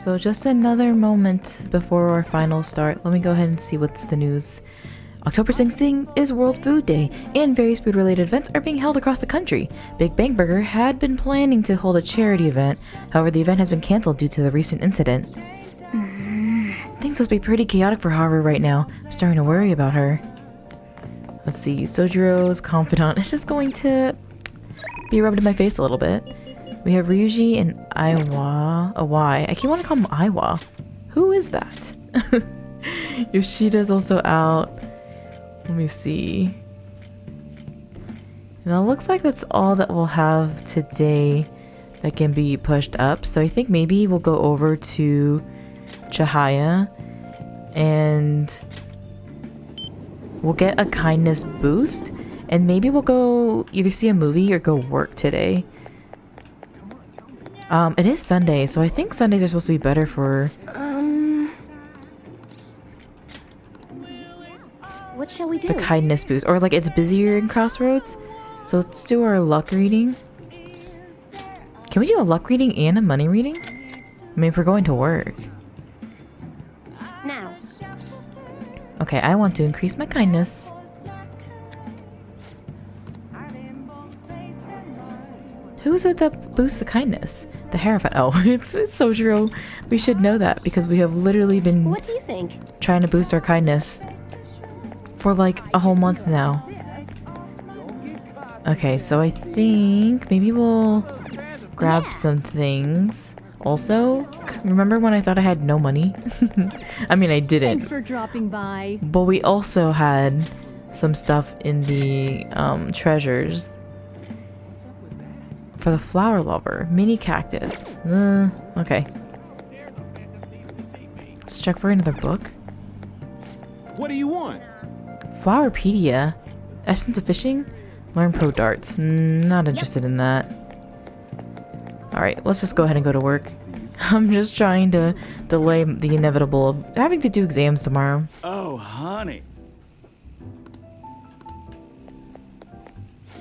So just another moment before our final start. Let me go ahead and see what's the news. October 16th is World Food Day, and various food-related events are being held across the country. Big Bang Burger had been planning to hold a charity event. However, the event has been cancelled due to the recent incident. Things must be pretty chaotic for Haru right now. I'm starting to worry about her. Let's see, Sojiro's confidant is just going to be rubbed in my face a little bit. We have Ryuji and Awai. I keep wanting to call him Iwa. Who is that? Yoshida's also out. Let me see. Now it looks like that's all that we'll have today that can be pushed up. So I think maybe we'll go over to Chihaya and we'll get a kindness boost. And maybe we'll go either see a movie or go work today. It is Sunday, so I think Sundays are supposed to be better for... What shall we do? The kindness boost. Or like it's busier in Crossroads. So let's do our luck reading. Can we do a luck reading and a money reading? I mean, if we're going to work. Now. Okay, I want to increase my kindness. Who is it that boosts the kindness? The Hierophant. Oh, it's Sojiro. We should know that because we have literally been What do you think? Trying to boost our kindness for like a whole month now. Okay, so I think maybe we'll grab some things. Also, remember when I thought I had no money? I mean, I didn't. Thanks for dropping by. But we also had some stuff in the treasures. For the flower lover, mini cactus. Okay. Let's check for another book. What do you want? Flowerpedia. Essence of fishing? Learn pro darts. Not interested in that. Alright, let's just go ahead and go to work. I'm just trying to delay the inevitable of having to do exams tomorrow. Oh, honey.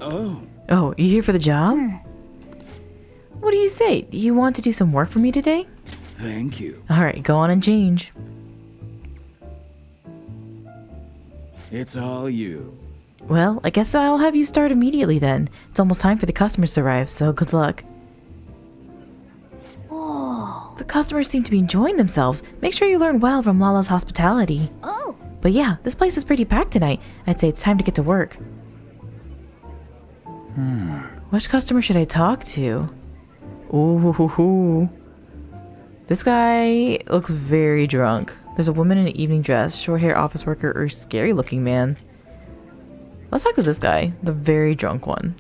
Oh. Oh, you here for the job? What do you say? Do you want to do some work for me today? Thank you. Alright, go on and change. It's all you. Well, I guess I'll have you start immediately then. It's almost time for the customers to arrive, so good luck. Oh. The customers seem to be enjoying themselves. Make sure you learn well from Lala's hospitality. Oh. But yeah, this place is pretty packed tonight. I'd say it's time to get to work. Which customer should I talk to? Ooh. This guy looks very drunk. There's a woman in an evening dress, short hair office worker, or scary looking man. Let's talk to this guy, the very drunk one.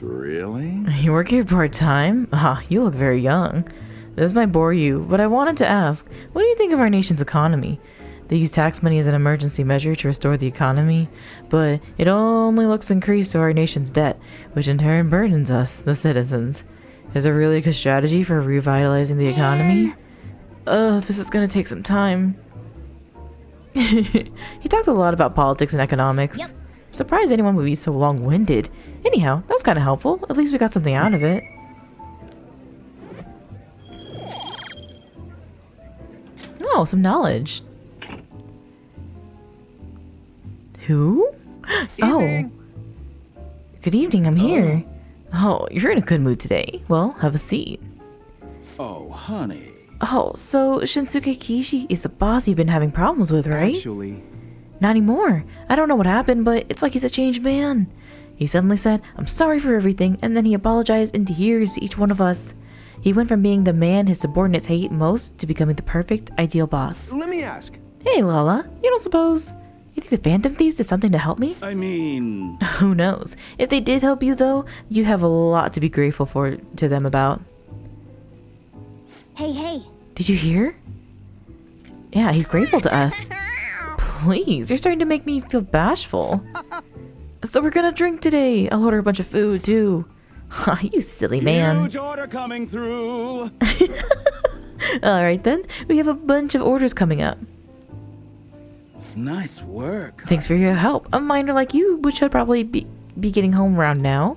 Really? You work here part-time? Ah, you look very young. This might bore you, but I wanted to ask, what do you think of our nation's economy? They use tax money as an emergency measure to restore the economy, but it only looks to increase to our nation's debt, which in turn burdens us, the citizens. Is it really a good strategy for revitalizing the economy? This is gonna take some time. He talked a lot about politics and economics. Yep. I'm surprised anyone would be so long-winded. Anyhow, that was kind of helpful. At least we got something out of it. Oh, some knowledge. Who? Oh. Good evening, I'm here. Oh, you're in a good mood today. Well, have a seat. Oh, honey. Oh, so Shinsuke Kishi is the boss you've been having problems with, right? Actually, Not anymore. I don't know what happened, but it's like he's a changed man. He suddenly said, I'm sorry for everything, and then he apologized in tears to each one of us. He went from being the man his subordinates hate most to becoming the perfect, ideal boss. let me ask. Hey, Lala, you don't suppose... You think the Phantom Thieves did something to help me? I mean... Who knows? If they did help you, though, you have a lot to be grateful to them about. Hey. Did you hear? Yeah, he's grateful to us. Please, you're starting to make me feel bashful. So we're gonna drink today. I'll order a bunch of food, too. You silly man. Huge order coming through. Alright then, we have a bunch of orders coming up. Nice work. Thanks for your help. A miner like you should probably be getting home around now.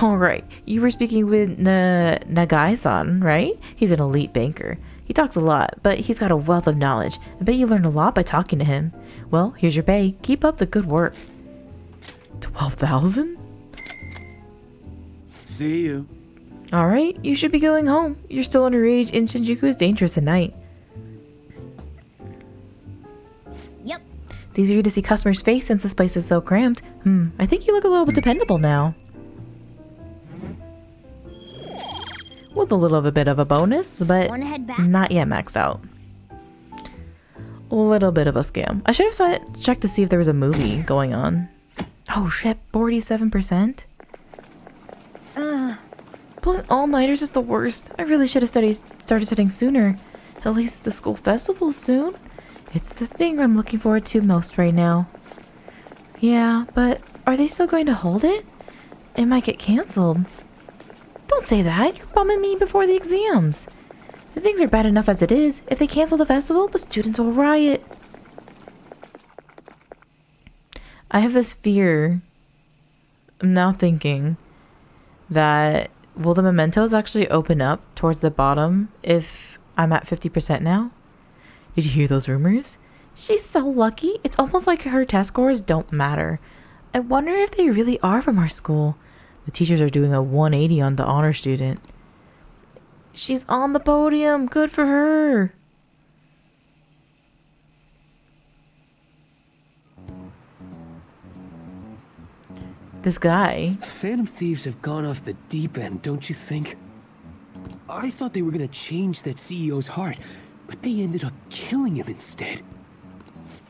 Alright, you were speaking with Nagai-san, right? He's an elite banker. He talks a lot, but he's got a wealth of knowledge. I bet you learned a lot by talking to him. Well, here's your pay. Keep up the good work. 12,000? See you. Alright, you should be going home. You're still underage and Shinjuku is dangerous at night. Yep. It's easier to see customers' face since this place is so cramped. I think you look a little bit dependable now. With a little bit of a bonus, but Wanna head back? not yet maxed out. A little bit of a scam. I should have checked to see if there was a movie going on. Oh shit, 47%? Pulling all-nighters is the worst. I really should have started studying sooner. At least the school festival soon. It's the thing I'm looking forward to most right now. Yeah, but are they still going to hold it? It might get cancelled. Don't say that. You're bumming me before the exams. The things are bad enough as it is. If they cancel the festival, the students will riot. I have this fear. I'm now thinking that will the mementos actually open up towards the bottom if I'm at 50% now? Did you hear those rumors? She's so lucky. It's almost like her test scores don't matter. I wonder if they really are from our school. The teachers are doing a 180 on the honor student. She's on the podium. Good for her. This guy. Phantom Thieves have gone off the deep end, don't you think? I thought they were gonna change that CEO's heart, but they ended up killing him instead.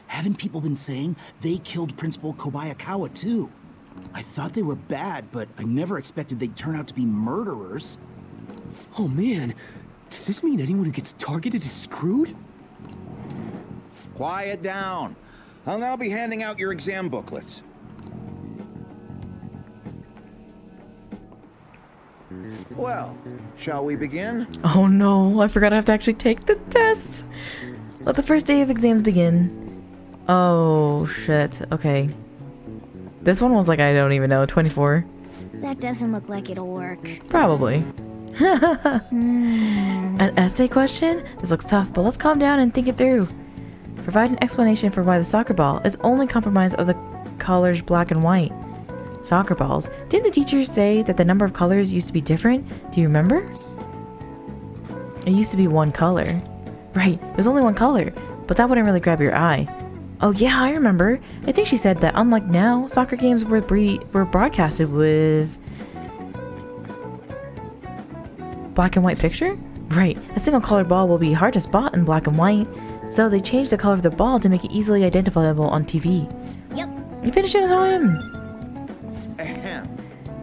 Haven't people been saying they killed Principal Kobayakawa too? I thought they were bad, but I never expected they'd turn out to be murderers. Oh man, does this mean anyone who gets targeted is screwed? Quiet down. I'll now be handing out your exam booklets. Well, shall we begin? Oh no, I forgot I have to actually take the test. Let the first day of exams begin. Oh shit, okay. This one was like, I don't even know, 24. That doesn't look like it'll work. Probably. An essay question? This looks tough, but let's calm down and think it through. Provide an explanation for why the soccer ball is only comprised of the colors black and white. Soccer balls. Didn't the teachers say that the number of colors used to be different? Do you remember? It used to be one color. Right, it was only one color, but that wouldn't really grab your eye. Oh yeah, I remember. I think she said that unlike now, soccer games were broadcasted with black and white picture? Right, a single colored ball will be hard to spot in black and white, so they changed the color of the ball to make it easily identifiable on TV. Yep. You finished in time! Ahem.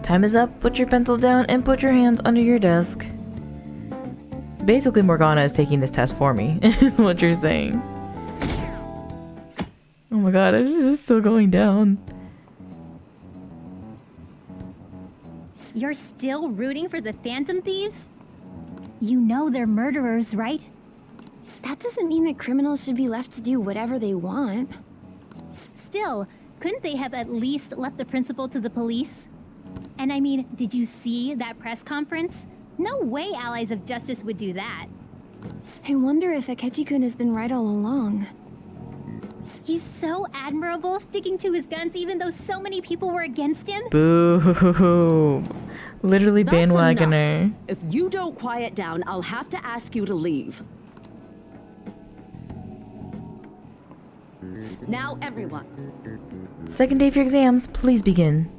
Time is up, put your pencils down and put your hands under your desk. Basically, Morgana is taking this test for me, is what you're saying. Oh my god, this is still going down. You're still rooting for the Phantom Thieves? You know they're murderers, right? That doesn't mean that criminals should be left to do whatever they want. Still, couldn't they have at least left the principal to the police? And I mean, did you see that press conference? No way Allies of Justice would do that. I wonder if Akechi-kun has been right all along. He's so admirable, sticking to his guns even though so many people were against him. Boo. Literally That's bandwagoner. enough. If you don't quiet down, I'll have to ask you to leave. Now, everyone. Second day for exams, please begin.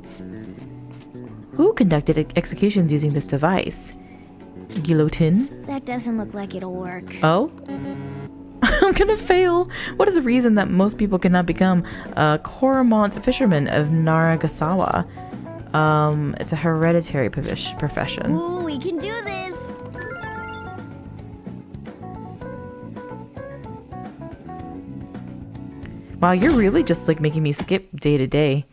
Who conducted executions using this device? Guillotine? That doesn't look like it'll work. Oh? I'm gonna fail. What is the reason that most people cannot become a Coromont fisherman of Naragasawa? It's a hereditary profession. Ooh, we can do this! Wow, you're really just like making me skip day to day.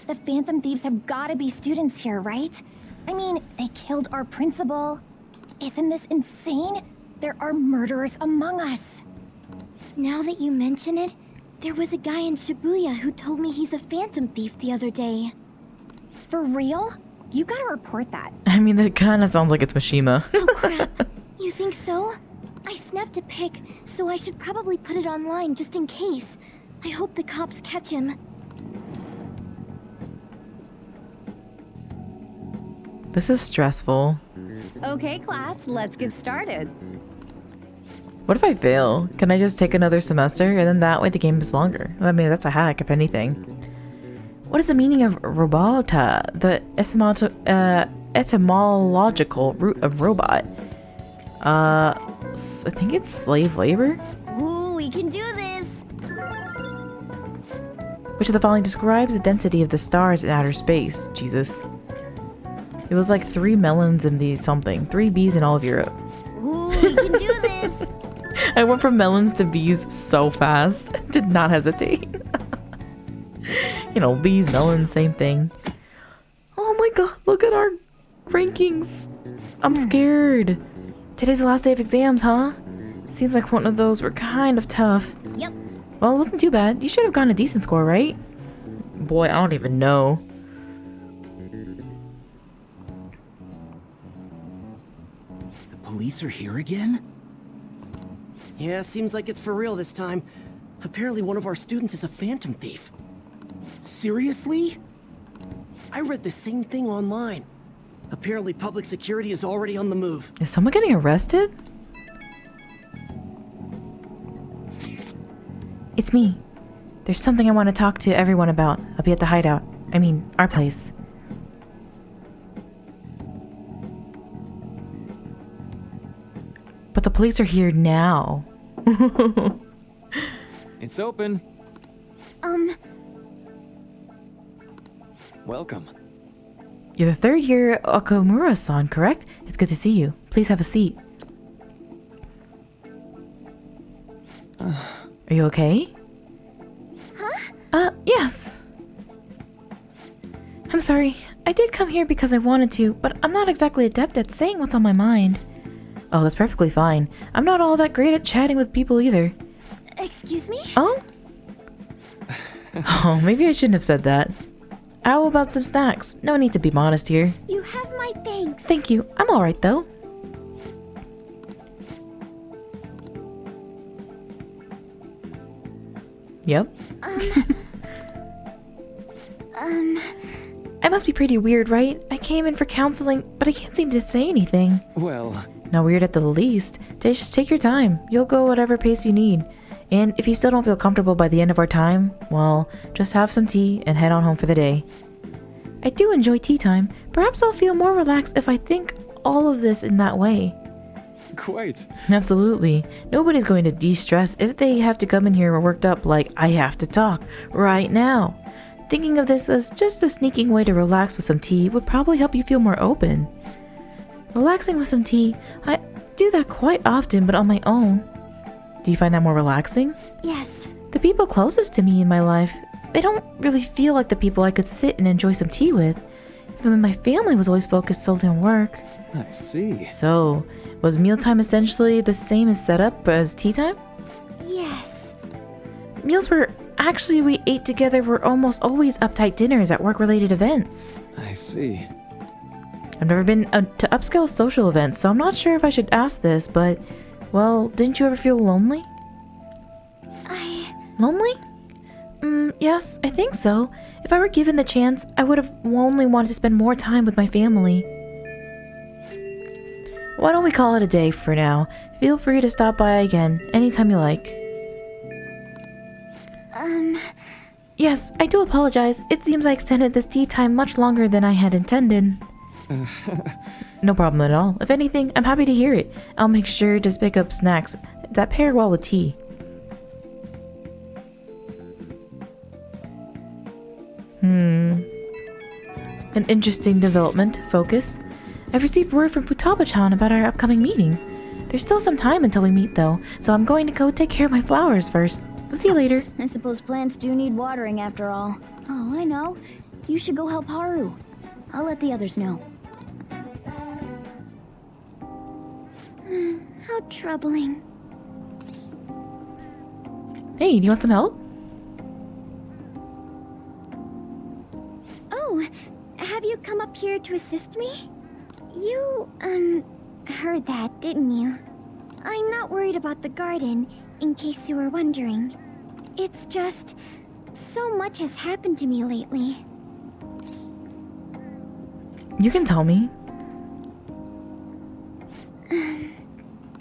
The Phantom Thieves have gotta be students here, right? I mean, they killed our principal. Isn't this insane? There are murderers among us. Now that you mention it, There was a guy in Shibuya who told me he's a Phantom Thief the other day. For real? You gotta report that. I mean, that kind of sounds like it's Mishima. Oh crap. You think so? I snapped a pic, so I should probably put it online just in case. I hope the cops catch him. This is stressful. Okay, class, let's get started. What if I fail? Can I just take another semester and then that way the game is longer? I mean, that's a hack, if anything. What is the meaning of robota? The etymological root of robot. I think it's slave labor? Ooh, we can do this! Which of the following describes the density of the stars in outer space? Jesus. It was like 3 melons in the something. 3 bees in all of Europe. Ooh, we can do this! I went from melons to bees so fast. Did not hesitate. You know, bees, melons, same thing. Oh my god, look at our rankings. I'm scared. Today's the last day of exams, huh? Seems like one of those were kind of tough. Yep. Well, it wasn't too bad. You should have gotten a decent score, right? Boy, I don't even know. The police are here again? Yeah, seems like it's for real this time. Apparently one of our students is a Phantom Thief. Seriously? I read the same thing online. Apparently public security is already on the move. Is someone getting arrested? It's me. There's something I want to talk to everyone about. I'll be at the hideout. I mean, our place. But the police are here now. It's open. Welcome. You're the 3rd year Okamura-san, correct? It's good to see you. Please have a seat. Are you okay? Huh? Yes. I'm sorry. I did come here because I wanted to, but I'm not exactly adept at saying what's on my mind. Oh, that's perfectly fine. I'm not all that great at chatting with people either. Excuse me? Oh? Oh, maybe I shouldn't have said that. How about some snacks? No need to be modest here. You have my thanks. Thank you. I'm alright though. Yep. I must be pretty weird, right? I came in for counseling, but I can't seem to say anything. Well, Not weird at the least. Just take your time. You'll go whatever pace you need. And if you still don't feel comfortable by the end of our time, well, just have some tea and head on home for the day. I do enjoy tea time. Perhaps I'll feel more relaxed if I think all of this in that way. quite. Absolutely. Nobody's going to de-stress if they have to come in here worked up like I have to talk right now. Thinking of this as just a sneaking way to relax with some tea would probably help you feel more open. Relaxing with some tea, I do that quite often, but on my own. Do you find that more relaxing? Yes. The people closest to me in my life, they don't really feel like the people I could sit and enjoy some tea with. Even my family was always focused solely on work. I see. So, was mealtime essentially the same as setup as tea time? Yes. Meals we ate together were almost always uptight dinners at work-related events. I see. I've never been to upscale social events, so I'm not sure if I should ask this, but, well, didn't you ever feel lonely? Lonely? Yes, I think so. If I were given the chance, I would have only wanted to spend more time with my family. Why don't we call it a day for now? Feel free to stop by again, anytime you like. Yes, I do apologize. It seems I extended this tea time much longer than I had intended. No problem at all. If anything, I'm happy to hear it. I'll make sure to pick up snacks that pair well with tea. An interesting development. Focus. I've received word from Futaba-chan about our upcoming meeting. There's still some time until we meet though, so I'm going to go take care of my flowers first. I'll see you later. I suppose plants do need watering after all. Oh, I know. You should go help Haru. I'll let the others know. How troubling. Hey, do you want some help? come up here to assist me? You, heard that, didn't you? I'm not worried about the garden, in case you were wondering. It's just, so much has happened to me lately. You can tell me.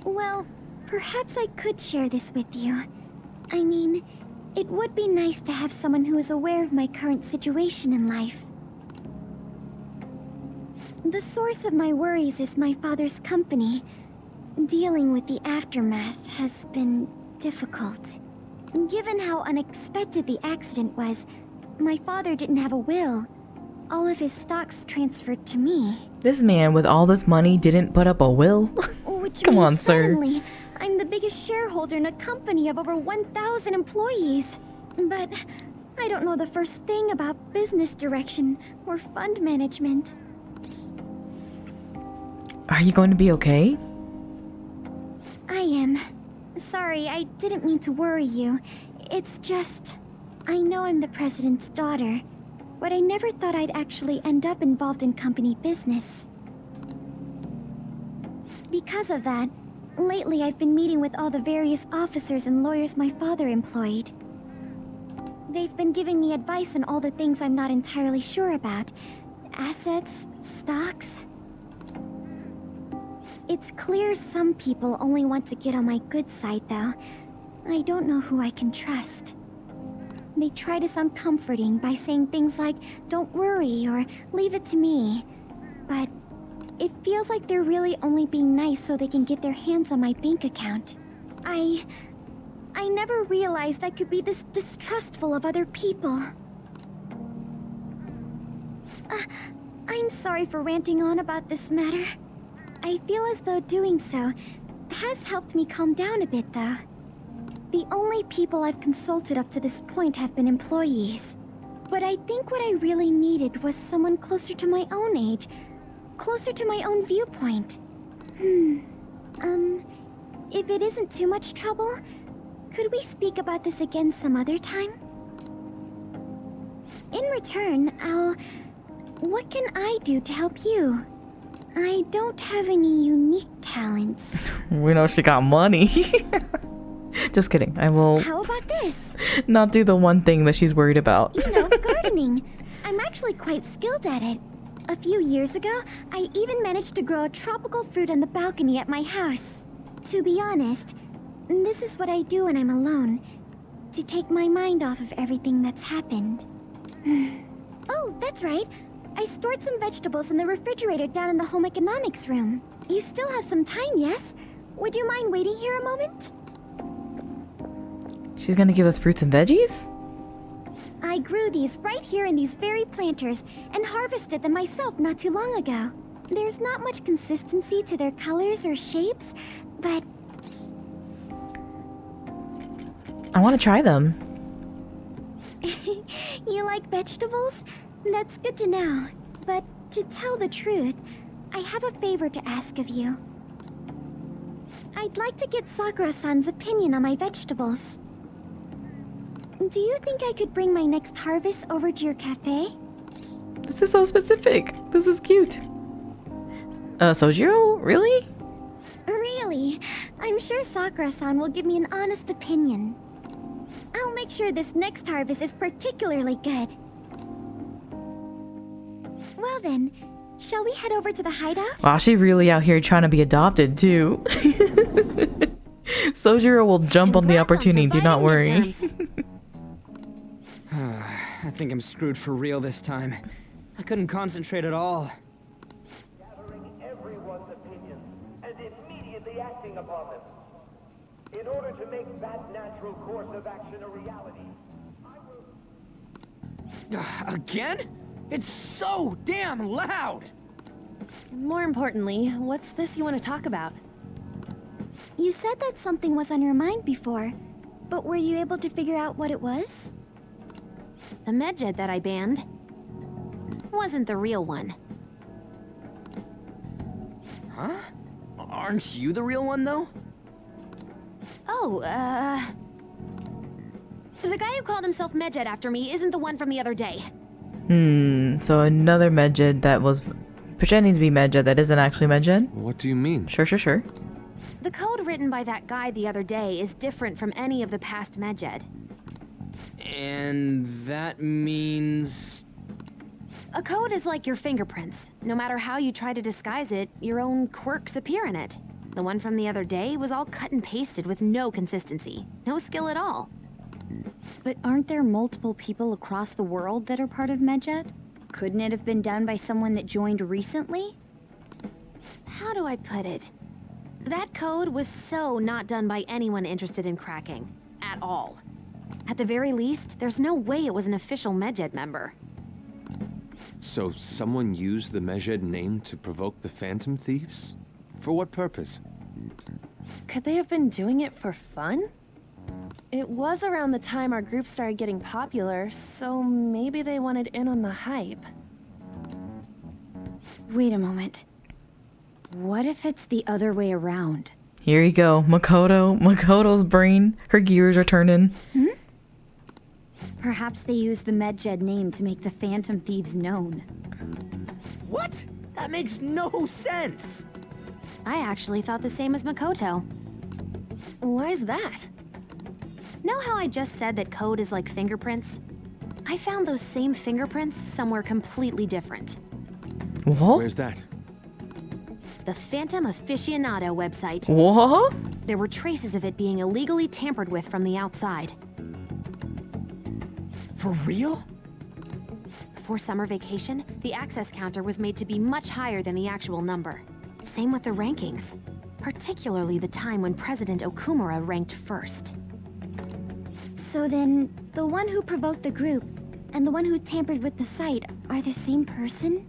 Well, perhaps I could share this with you. I mean, it would be nice to have someone who is aware of my current situation in life. The source of my worries is my father's company. Dealing with the aftermath has been difficult. Given how unexpected the accident was, my father didn't have a will. All of his stocks transferred to me. This man with all this money didn't put up a will? Which Come means on, sir. suddenly, I'm the biggest shareholder in a company of over 1,000 employees. But I don't know the first thing about business direction or fund management. Are you going to be okay? I am. Sorry, I didn't mean to worry you. It's just... I know I'm the president's daughter, but I never thought I'd actually end up involved in company business. Because of that, lately I've been meeting with all the various officers and lawyers my father employed. They've been giving me advice on all the things I'm not entirely sure about. Assets, stocks... It's clear some people only want to get on my good side, though. I don't know who I can trust. They try to sound comforting by saying things like, "Don't worry," or "Leave it to me." But it feels like they're really only being nice so they can get their hands on my bank account. I never realized I could be this distrustful of other people. I'm sorry for ranting on about this matter. I feel as though doing so has helped me calm down a bit, though. The only people I've consulted up to this point have been employees. But I think what I really needed was someone closer to my own age, closer to my own viewpoint. If it isn't too much trouble, could we speak about this again some other time? In return, what can I do to help you? I don't have any unique talents. We know she got money. Just kidding. I will How about this? not do the one thing that she's worried about. You know, gardening. I'm actually quite skilled at it. A few years ago, I even managed to grow a tropical fruit on the balcony at my house. To be honest, this is what I do when I'm alone, to take my mind off of everything that's happened. Oh, that's right. I stored some vegetables in the refrigerator down in the home economics room. You still have some time, yes? Would you mind waiting here a moment? She's gonna give us fruits and veggies? I grew these right here in these very planters and harvested them myself not too long ago. There's not much consistency to their colors or shapes, but... I want to try them. You like vegetables? That's good to know. But to tell the truth, I have a favor to ask of you. I'd like to get Sakura-san's opinion on my vegetables. Do you think I could bring my next harvest over to your cafe? This is so specific. This is cute. Sojiro? Really? Really? I'm sure Sakura-san will give me an honest opinion. I'll make sure this next harvest is particularly good. Well then, shall we head over to the hideout? Wow, she really out here trying to be adopted too. Sojiro will jump on the opportunity, do not worry. I think I'm screwed for real this time. I couldn't concentrate at all. Gathering everyone's opinions and immediately acting upon them. In order to make that natural course of action a reality, I will... Again? It's so damn loud! More importantly, what's this you want to talk about? You said that something was on your mind before, but were you able to figure out what it was? The medjed that I banned wasn't the real one. Huh? Aren't you the real one, though? Oh, the guy who called himself medjed after me isn't the one from the other day. So another Medjed that was pretending to be Medjed that isn't actually Medjed? What do you mean? Sure. The code written by that guy the other day is different from any of the past Medjed. And that means... A code is like your fingerprints. No matter how you try to disguise it, your own quirks appear in it. The one from the other day was all cut and pasted with no consistency. No skill at all. But aren't there multiple people across the world that are part of Medjed? Couldn't it have been done by someone that joined recently? How do I put it? That code was so not done by anyone interested in cracking. At all. At the very least, there's no way it was an official Medjed member. So someone used the Medjed name to provoke the Phantom Thieves? For what purpose? Could they have been doing it for fun? It was around the time our group started getting popular, so maybe they wanted in on the hype. Wait a moment. What if it's the other way around? Here you go. Makoto's brain. Her gears are turning. Perhaps they used the Medjed name to make the Phantom Thieves known. What? That makes no sense! I actually thought the same as Makoto. Why is that? Know how I just said that code is like fingerprints? I found those same fingerprints somewhere completely different. What? Where's that? The Phantom Aficionado website. What? There were traces of it being illegally tampered with from the outside. For real? For summer vacation, the access counter was made to be much higher than the actual number. Same with the rankings. Particularly the time when President Okumura ranked first. So then, the one who provoked the group and the one who tampered with the site are the same person?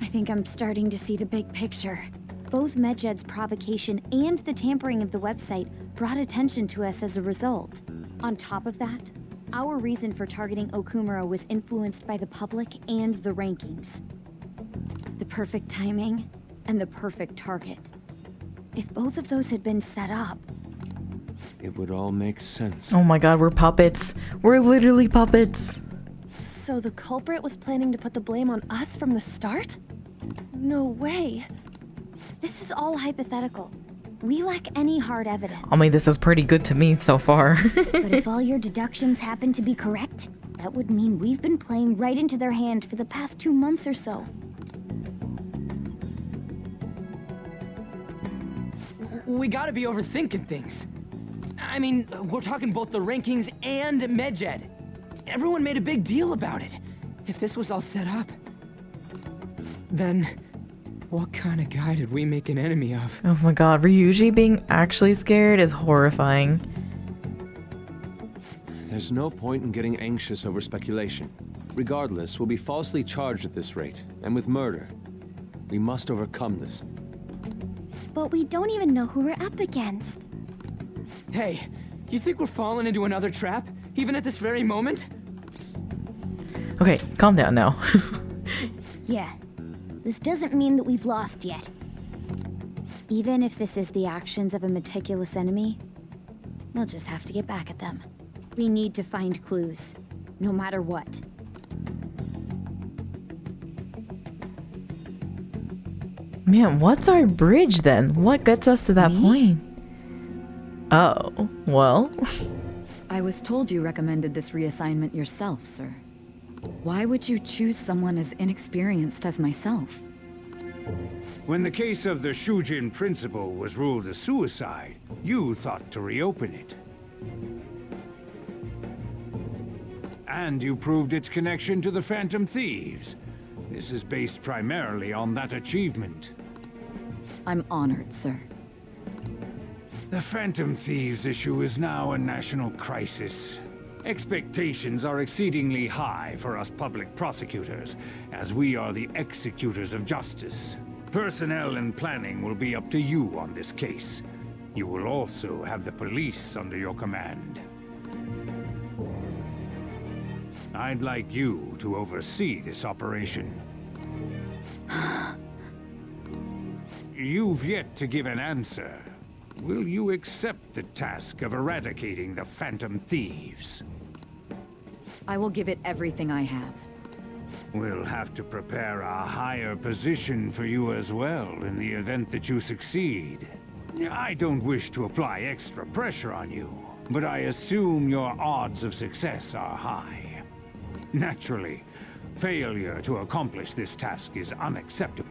I think I'm starting to see the big picture. Both Medjed's provocation and the tampering of the website brought attention to us as a result. On top of that, our reason for targeting Okumura was influenced by the public and the rankings. The perfect timing and the perfect target. If both of those had been set up... It would all make sense. Oh my god, we're puppets. We're literally puppets. So the culprit was planning to put the blame on us from the start? No way. This is all hypothetical. We lack any hard evidence. I mean, this is pretty good to me so far. But if all your deductions happen to be correct, that would mean we've been playing right into their hand for the past 2 months or so. We gotta be overthinking things. I mean, we're talking both the rankings and Medjed. Everyone made a big deal about it. If this was all set up, then what kind of guy did we make an enemy of? Oh my god, Ryuji being actually scared is horrifying. There's no point in getting anxious over speculation. Regardless, we'll be falsely charged at this rate, and with murder. We must overcome this. But we don't even know who we're up against. Hey, you think we're falling into another trap, even at this very moment? Okay, calm down now. Yeah, this doesn't mean that we've lost yet. Even if this is the actions of a meticulous enemy, we'll just have to get back at them. We need to find clues, no matter what. Man, what's our bridge then? What gets us to that point? Oh, well. I was told you recommended this reassignment yourself, sir. Why would you choose someone as inexperienced as myself? When the case of the Shujin principal was ruled a suicide, you thought to reopen it. And you proved its connection to the Phantom Thieves. This is based primarily on that achievement. I'm honored, sir. The Phantom Thieves issue is now a national crisis. Expectations are exceedingly high for us public prosecutors, as we are the executors of justice. Personnel and planning will be up to you on this case. You will also have the police under your command. I'd like you to oversee this operation. You've yet to give an answer. Will you accept the task of eradicating the Phantom Thieves? I will give it everything I have. We'll have to prepare a higher position for you as well in the event that you succeed. I don't wish to apply extra pressure on you, but I assume your odds of success are high. Naturally, failure to accomplish this task is unacceptable.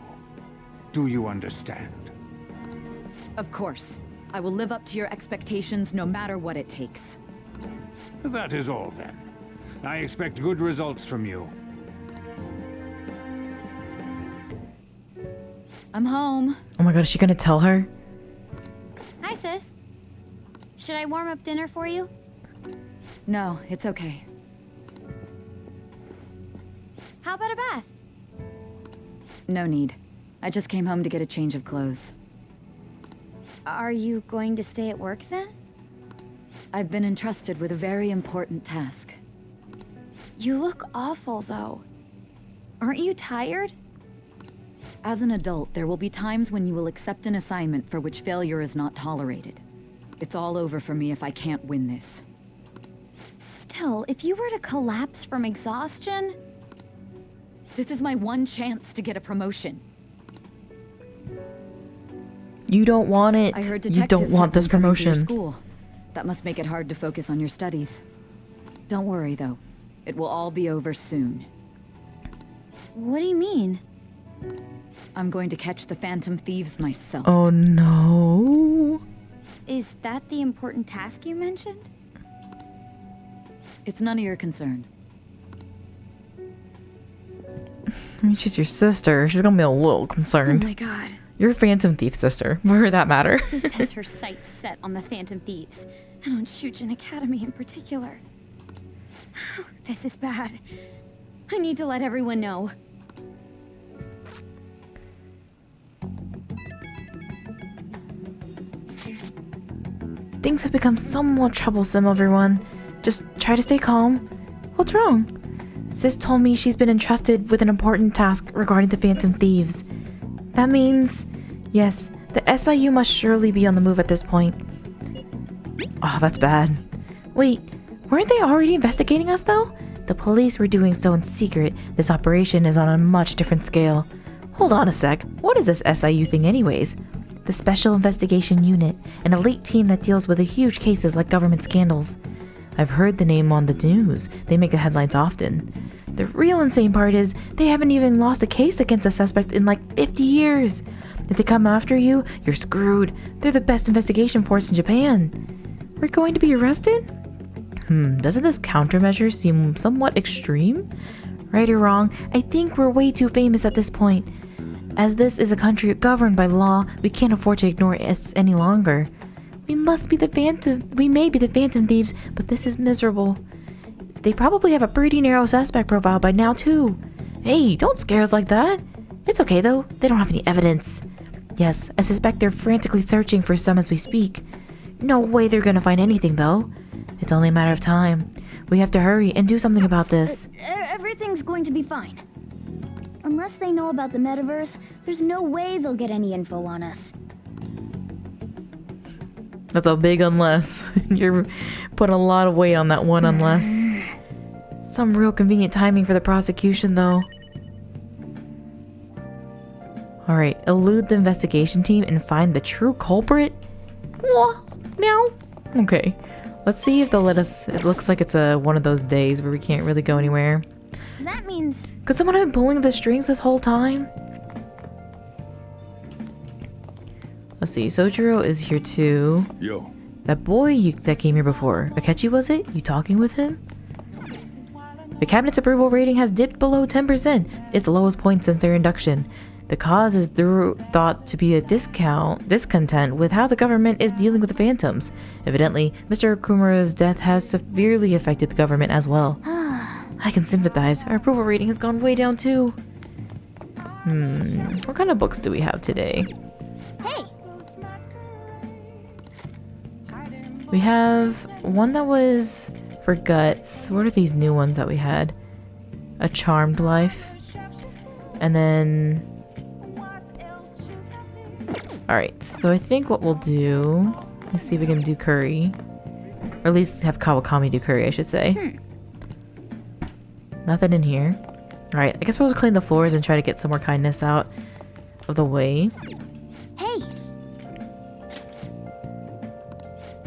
Do you understand? Of course. I will live up to your expectations no matter what it takes. That is all then. I expect good results from you. I'm home. Oh my god, is she gonna tell her? Hi, sis. Should I warm up dinner for you? No, it's okay. How about a bath? No need. I just came home to get a change of clothes. Are you going to stay at work then? I've been entrusted with a very important task. You look awful, though. Aren't you tired? As an adult, there will be times when you will accept an assignment for which failure is not tolerated. It's all over for me if I can't win this. Still, if you were to collapse from exhaustion... This is my one chance to get a promotion. You don't want it. I heard You don't want this promotion. School. That must make it hard to focus on your studies. Don't worry, though. It will all be over soon. What do you mean? I'm going to catch the Phantom Thieves myself. Oh no. Is that the important task you mentioned? It's none of your concern. I mean, she's your sister. She's gonna be a little concerned. Oh my god. You're a Phantom Thief sister, for that matter. Sis has her sights set on the Phantom Thieves, and on Shujin Academy in particular. This is bad. I need to let everyone know. Things have become somewhat troublesome, everyone. Just try to stay calm. What's wrong? Sis told me she's been entrusted with an important task regarding the Phantom Thieves. That means, yes, the SIU must surely be on the move at this point. Oh, that's bad. Wait, weren't they already investigating us though? The police were doing so in secret. This operation is on a much different scale. Hold on a sec, what is this SIU thing anyways? The Special Investigation Unit, an elite team that deals with huge cases like government scandals. I've heard the name on the news. They make the headlines often. The real insane part is, they haven't even lost a case against a suspect in like 50 years. If they come after you, you're screwed. They're the best investigation force in Japan. We're going to be arrested? Doesn't this countermeasure seem somewhat extreme? Right or wrong, I think we're way too famous at this point. As this is a country governed by law, we can't afford to ignore it any longer. We may be the Phantom Thieves, but this is miserable. They probably have a pretty narrow suspect profile by now too. Hey, don't scare us like that. It's okay though, they don't have any evidence. Yes, I suspect they're frantically searching for some as we speak. No way they're gonna find anything though. It's only a matter of time. We have to hurry and do something about this. Everything's going to be fine. Unless they know about the metaverse, there's no way they'll get any info on us. That's a big unless. You're putting a lot of weight on that one unless. Some real convenient timing for the prosecution though. Alright, elude the investigation team and find the true culprit? What? Now? Okay. Let's see if they'll let us. It looks like it's one of those days where we can't really go anywhere. That means... Could someone have been pulling the strings this whole time? Let's see, Sojiro is here too. Yo. That boy that came here before, Akechi was it? You talking with him? The cabinet's approval rating has dipped below 10%, its lowest point since their induction. The cause is thought to be a discontent with how the government is dealing with the phantoms. Evidently, Mr. Okumura's death has severely affected the government as well. I can sympathize. Our approval rating has gone way down too. What kind of books do we have today? Hey! We have one that was for guts. What are these new ones that we had? A Charmed Life. And then... Alright, so I think what we'll do... Let's see if we can do curry. Or at least have Kawakami do curry, I should say. Nothing in here. Alright, I guess we'll clean the floors and try to get some more kindness out of the way. Hey!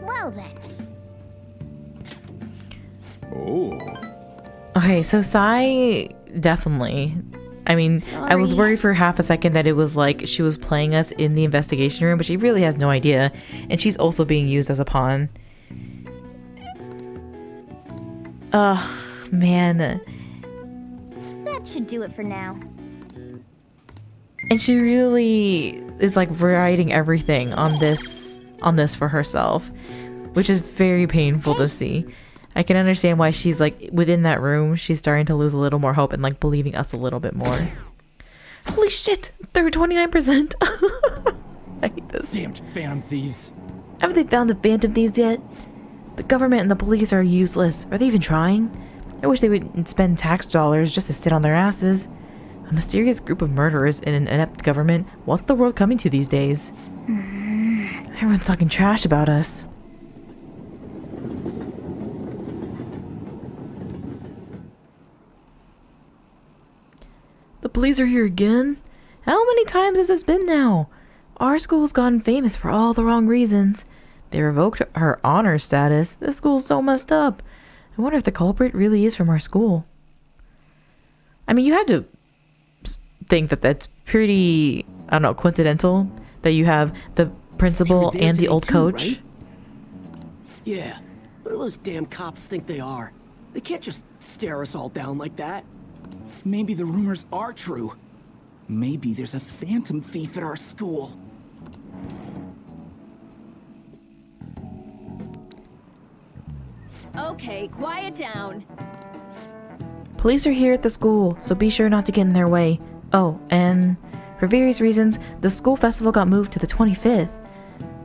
Well then. Oh. Okay, so Sai definitely. I mean, I was worried for half a second that it was like she was playing us in the investigation room, but she really has no idea. And she's also being used as a pawn. Ugh, man. That should do it for now. And she really is like writing everything on this for herself, which is very painful to see. I can understand why she's like within that room, she's starting to lose a little more hope and like believing us a little bit more. Holy shit, they're 29%. I hate this. Damned Phantom Thieves. Haven't they found the Phantom Thieves yet? The government and the police are useless. Are they even trying? I wish they would spend tax dollars just to sit on their asses. A mysterious group of murderers in an inept government. What's the world coming to these days? Everyone's talking trash about us. The police are here again? How many times has this been now? Our school's gotten famous for all the wrong reasons. They revoked her honor status. This school's so messed up. I wonder if the culprit really is from our school. I mean, you have to think that that's pretty, I don't know, coincidental that you have the principal and the old coach. Right? Yeah, what do those damn cops think they are? They can't just stare us all down like that. Maybe the rumors are true. Maybe there's a phantom thief at our school. Okay, quiet down. Police are here at the school, so be sure not to get in their way. Oh, and for various reasons, the school festival got moved to the 25th.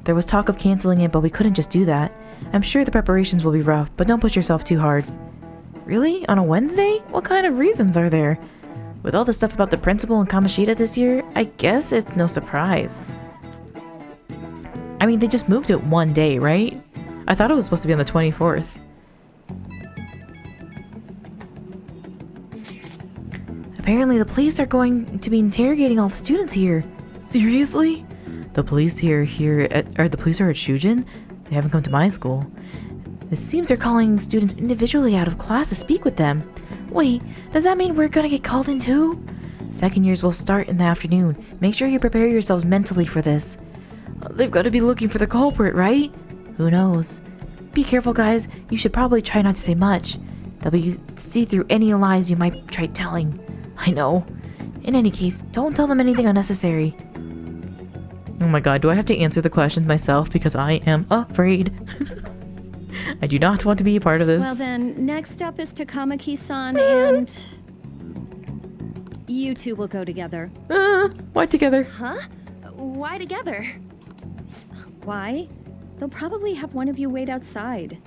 There was talk of canceling it, but we couldn't just do that. I'm sure the preparations will be rough, but don't push yourself too hard. Really? On a Wednesday? What kind of reasons are there? With all the stuff about the principal and Kamoshida this year, I guess it's no surprise. I mean, they just moved it one day, right? I thought it was supposed to be on the 24th. Apparently, the police are going to be interrogating all the students here. Seriously? The police are at Shujin? They haven't come to my school. It seems they're calling students individually out of class to speak with them. Wait, does that mean we're gonna get called in too? Second years will start in the afternoon. Make sure you prepare yourselves mentally for this. They've got to be looking for the culprit, right? Who knows? Be careful, guys. You should probably try not to say much. They'll see through any lies you might try telling. I know. In any case, don't tell them anything unnecessary. Oh my god, do I have to answer the questions myself because I am afraid? I do not want to be a part of this. Well then, next up is Takamaki-san and... You two will go together. Why together? Huh? Why together? Why? They'll probably have one of you wait outside.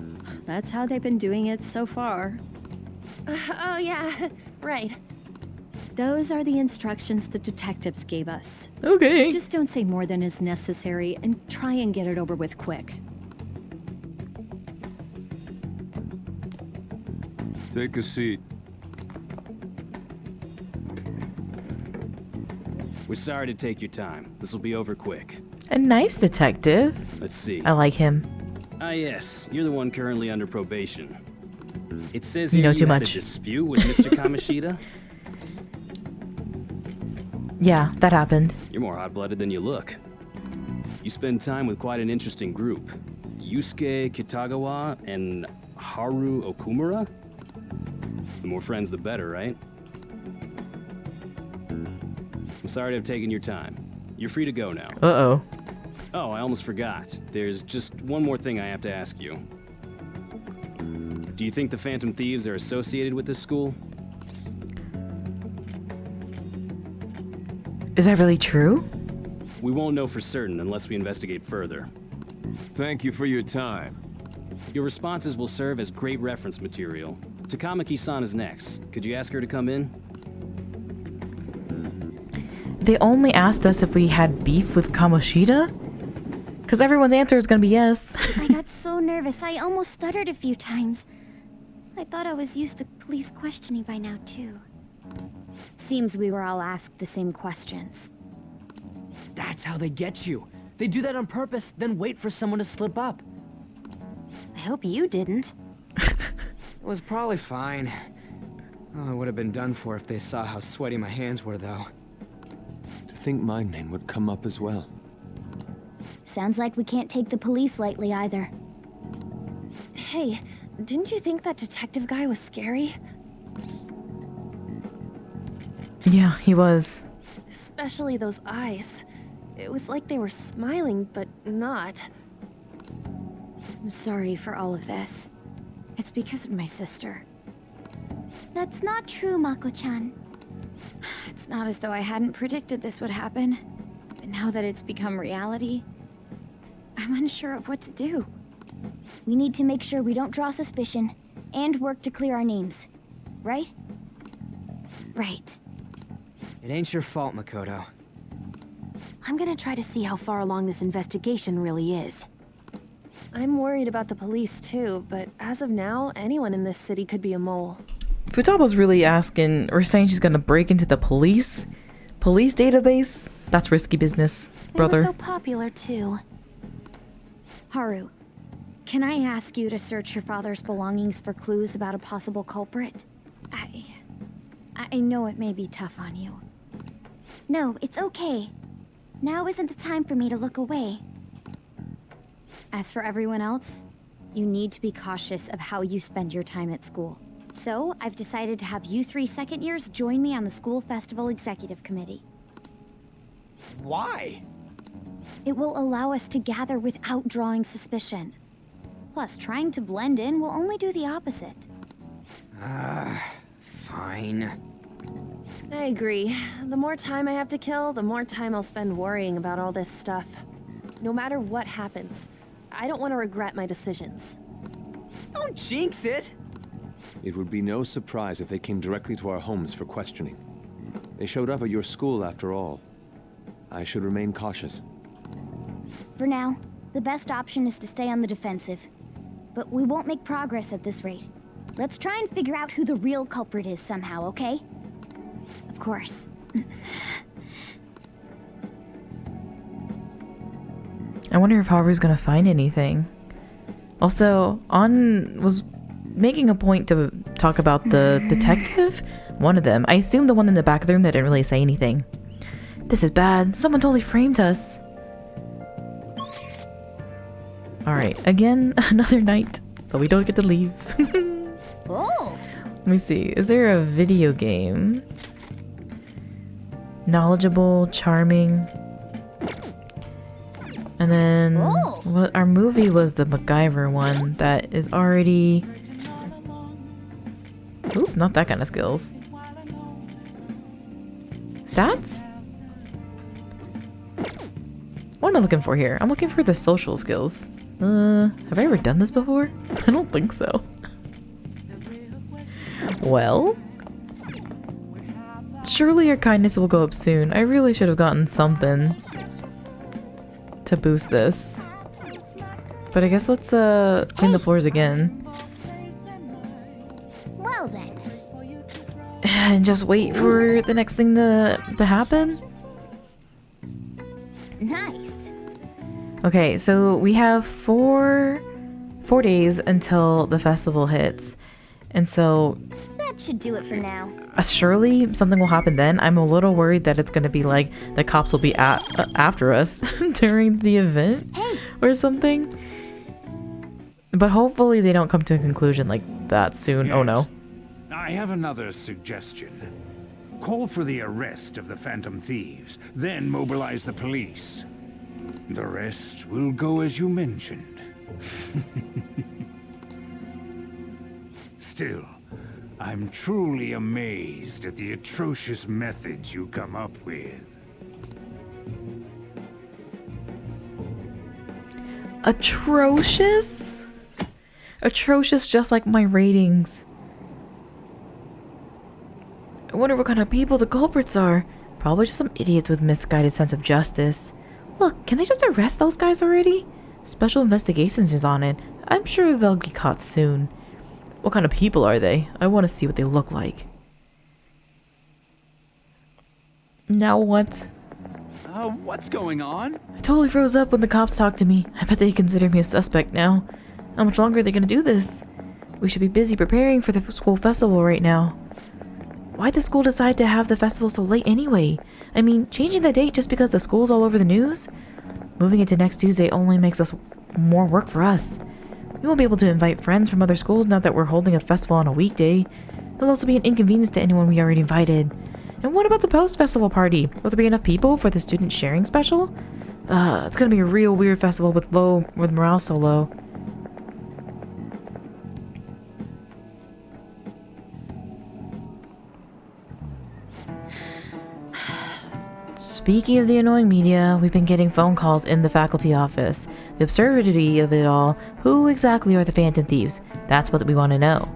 That's how they've been doing it so far. Oh yeah, right. Those are the instructions the detectives gave us. Okay. Just don't say more than is necessary and try and get it over with quick. Take a seat. We're sorry to take your time. This will be over quick. A nice detective. Let's see. I like him. Ah, yes. You're the one currently under probation. It says You here know too had much. a dispute with Mr. Kamoshida. Yeah, that happened. You're more hot-blooded than you look. You spend time with quite an interesting group. Yusuke Kitagawa and Haru Okumura? The more friends, the better, right? I'm sorry to have taken your time. You're free to go now. Uh-oh. Oh, I almost forgot. There's just one more thing I have to ask you. Do you think the Phantom Thieves are associated with this school? Is that really true? We won't know for certain unless we investigate further. Thank you for your time. Your responses will serve as great reference material. Takamaki-san is next. Could you ask her to come in? They only asked us if we had beef with Kamoshida? Because everyone's answer is going to be yes. I got so nervous, I almost stuttered a few times. I thought I was used to police questioning by now, too. Seems we were all asked the same questions. That's how they get you. They do that on purpose, then wait for someone to slip up. I hope you didn't. It was probably fine. Oh, I would have been done for if they saw how sweaty my hands were, though. To think my name would come up as well. Sounds like we can't take the police lightly either. Hey, didn't you think that detective guy was scary? Yeah, he was. Especially those eyes. It was like they were smiling, but not. I'm sorry for all of this. It's because of my sister. That's not true, Mako-chan. It's not as though I hadn't predicted this would happen. But now that it's become reality, I'm unsure of what to do. We need to make sure we don't draw suspicion, and work to clear our names. Right? Right. It ain't your fault, Makoto. I'm gonna try to see how far along this investigation really is. I'm worried about the police too, but as of now, anyone in this city could be a mole. Futaba's really asking or saying she's gonna break into the police database. That's risky business, brother. They were so popular too. Haru, can I ask you to search your father's belongings for clues about a possible culprit? I know it may be tough on you. No, it's okay. Now isn't the time for me to look away. As for everyone else, you need to be cautious of how you spend your time at school. So, I've decided to have you 3 second years join me on the school festival executive committee. Why? It will allow us to gather without drawing suspicion. Plus, trying to blend in will only do the opposite. Fine. I agree. The more time I have to kill, the more time I'll spend worrying about all this stuff. No matter what happens, I don't want to regret my decisions. Don't jinx it! It would be no surprise if they came directly to our homes for questioning. They showed up at your school after all. I should remain cautious. For now, the best option is to stay on the defensive. But we won't make progress at this rate. Let's try and figure out who the real culprit is somehow, okay? Of course. I wonder if Haru's gonna find anything. Also, An was making a point to talk about the detective. One of them. I assume the one in the back of the room that didn't really say anything. This is bad. Someone totally framed us. Alright, again, another night, but we don't get to leave. Oh! Let me see. Is there a video game? Knowledgeable, charming. And then our movie was the MacGyver one that is already... Oop, not that kind of skills. Stats? What am I looking for here? I'm looking for the social skills. Have I ever done this before? I don't think so. Well, surely your kindness will go up soon. I really should have gotten something to boost this. But I guess let's clean the floors again. Well then. And just wait for the next thing to happen. Nice. Okay, so we have four days until the festival hits. And so That should do it for now. surely something will happen then. I'm a little worried that it's going to be like the cops will be after us during the event or something. But hopefully they don't come to a conclusion like that soon. Yes. Oh no. I have another suggestion. Call for the arrest of the Phantom Thieves, then mobilize the police. The rest will go as you mentioned. Still, I'm truly amazed at the atrocious methods you come up with. Atrocious? Atrocious, just like my ratings. I wonder what kind of people the culprits are. Probably just some idiots with misguided sense of justice. Look, can they just arrest those guys already? Special Investigations is on it. I'm sure they'll be caught soon. What kind of people are they? I want to see what they look like. Now what? What's going on? I totally froze up when the cops talked to me. I bet they consider me a suspect now. How much longer are they gonna do this? We should be busy preparing for the school festival right now. Why'd the school decide to have the festival so late anyway? I mean, changing the date just because the school's all over the news? Moving it to next Tuesday only makes us more work for us. We won't be able to invite friends from other schools now that we're holding a festival on a weekday. It'll also be an inconvenience to anyone we already invited. And what about the post-festival party? Will there be enough people for the student sharing special? It's gonna be a real weird festival with morale so low. Speaking of the annoying media, we've been getting phone calls in the faculty office. The absurdity of it all. Who exactly are the Phantom Thieves? That's what we want to know.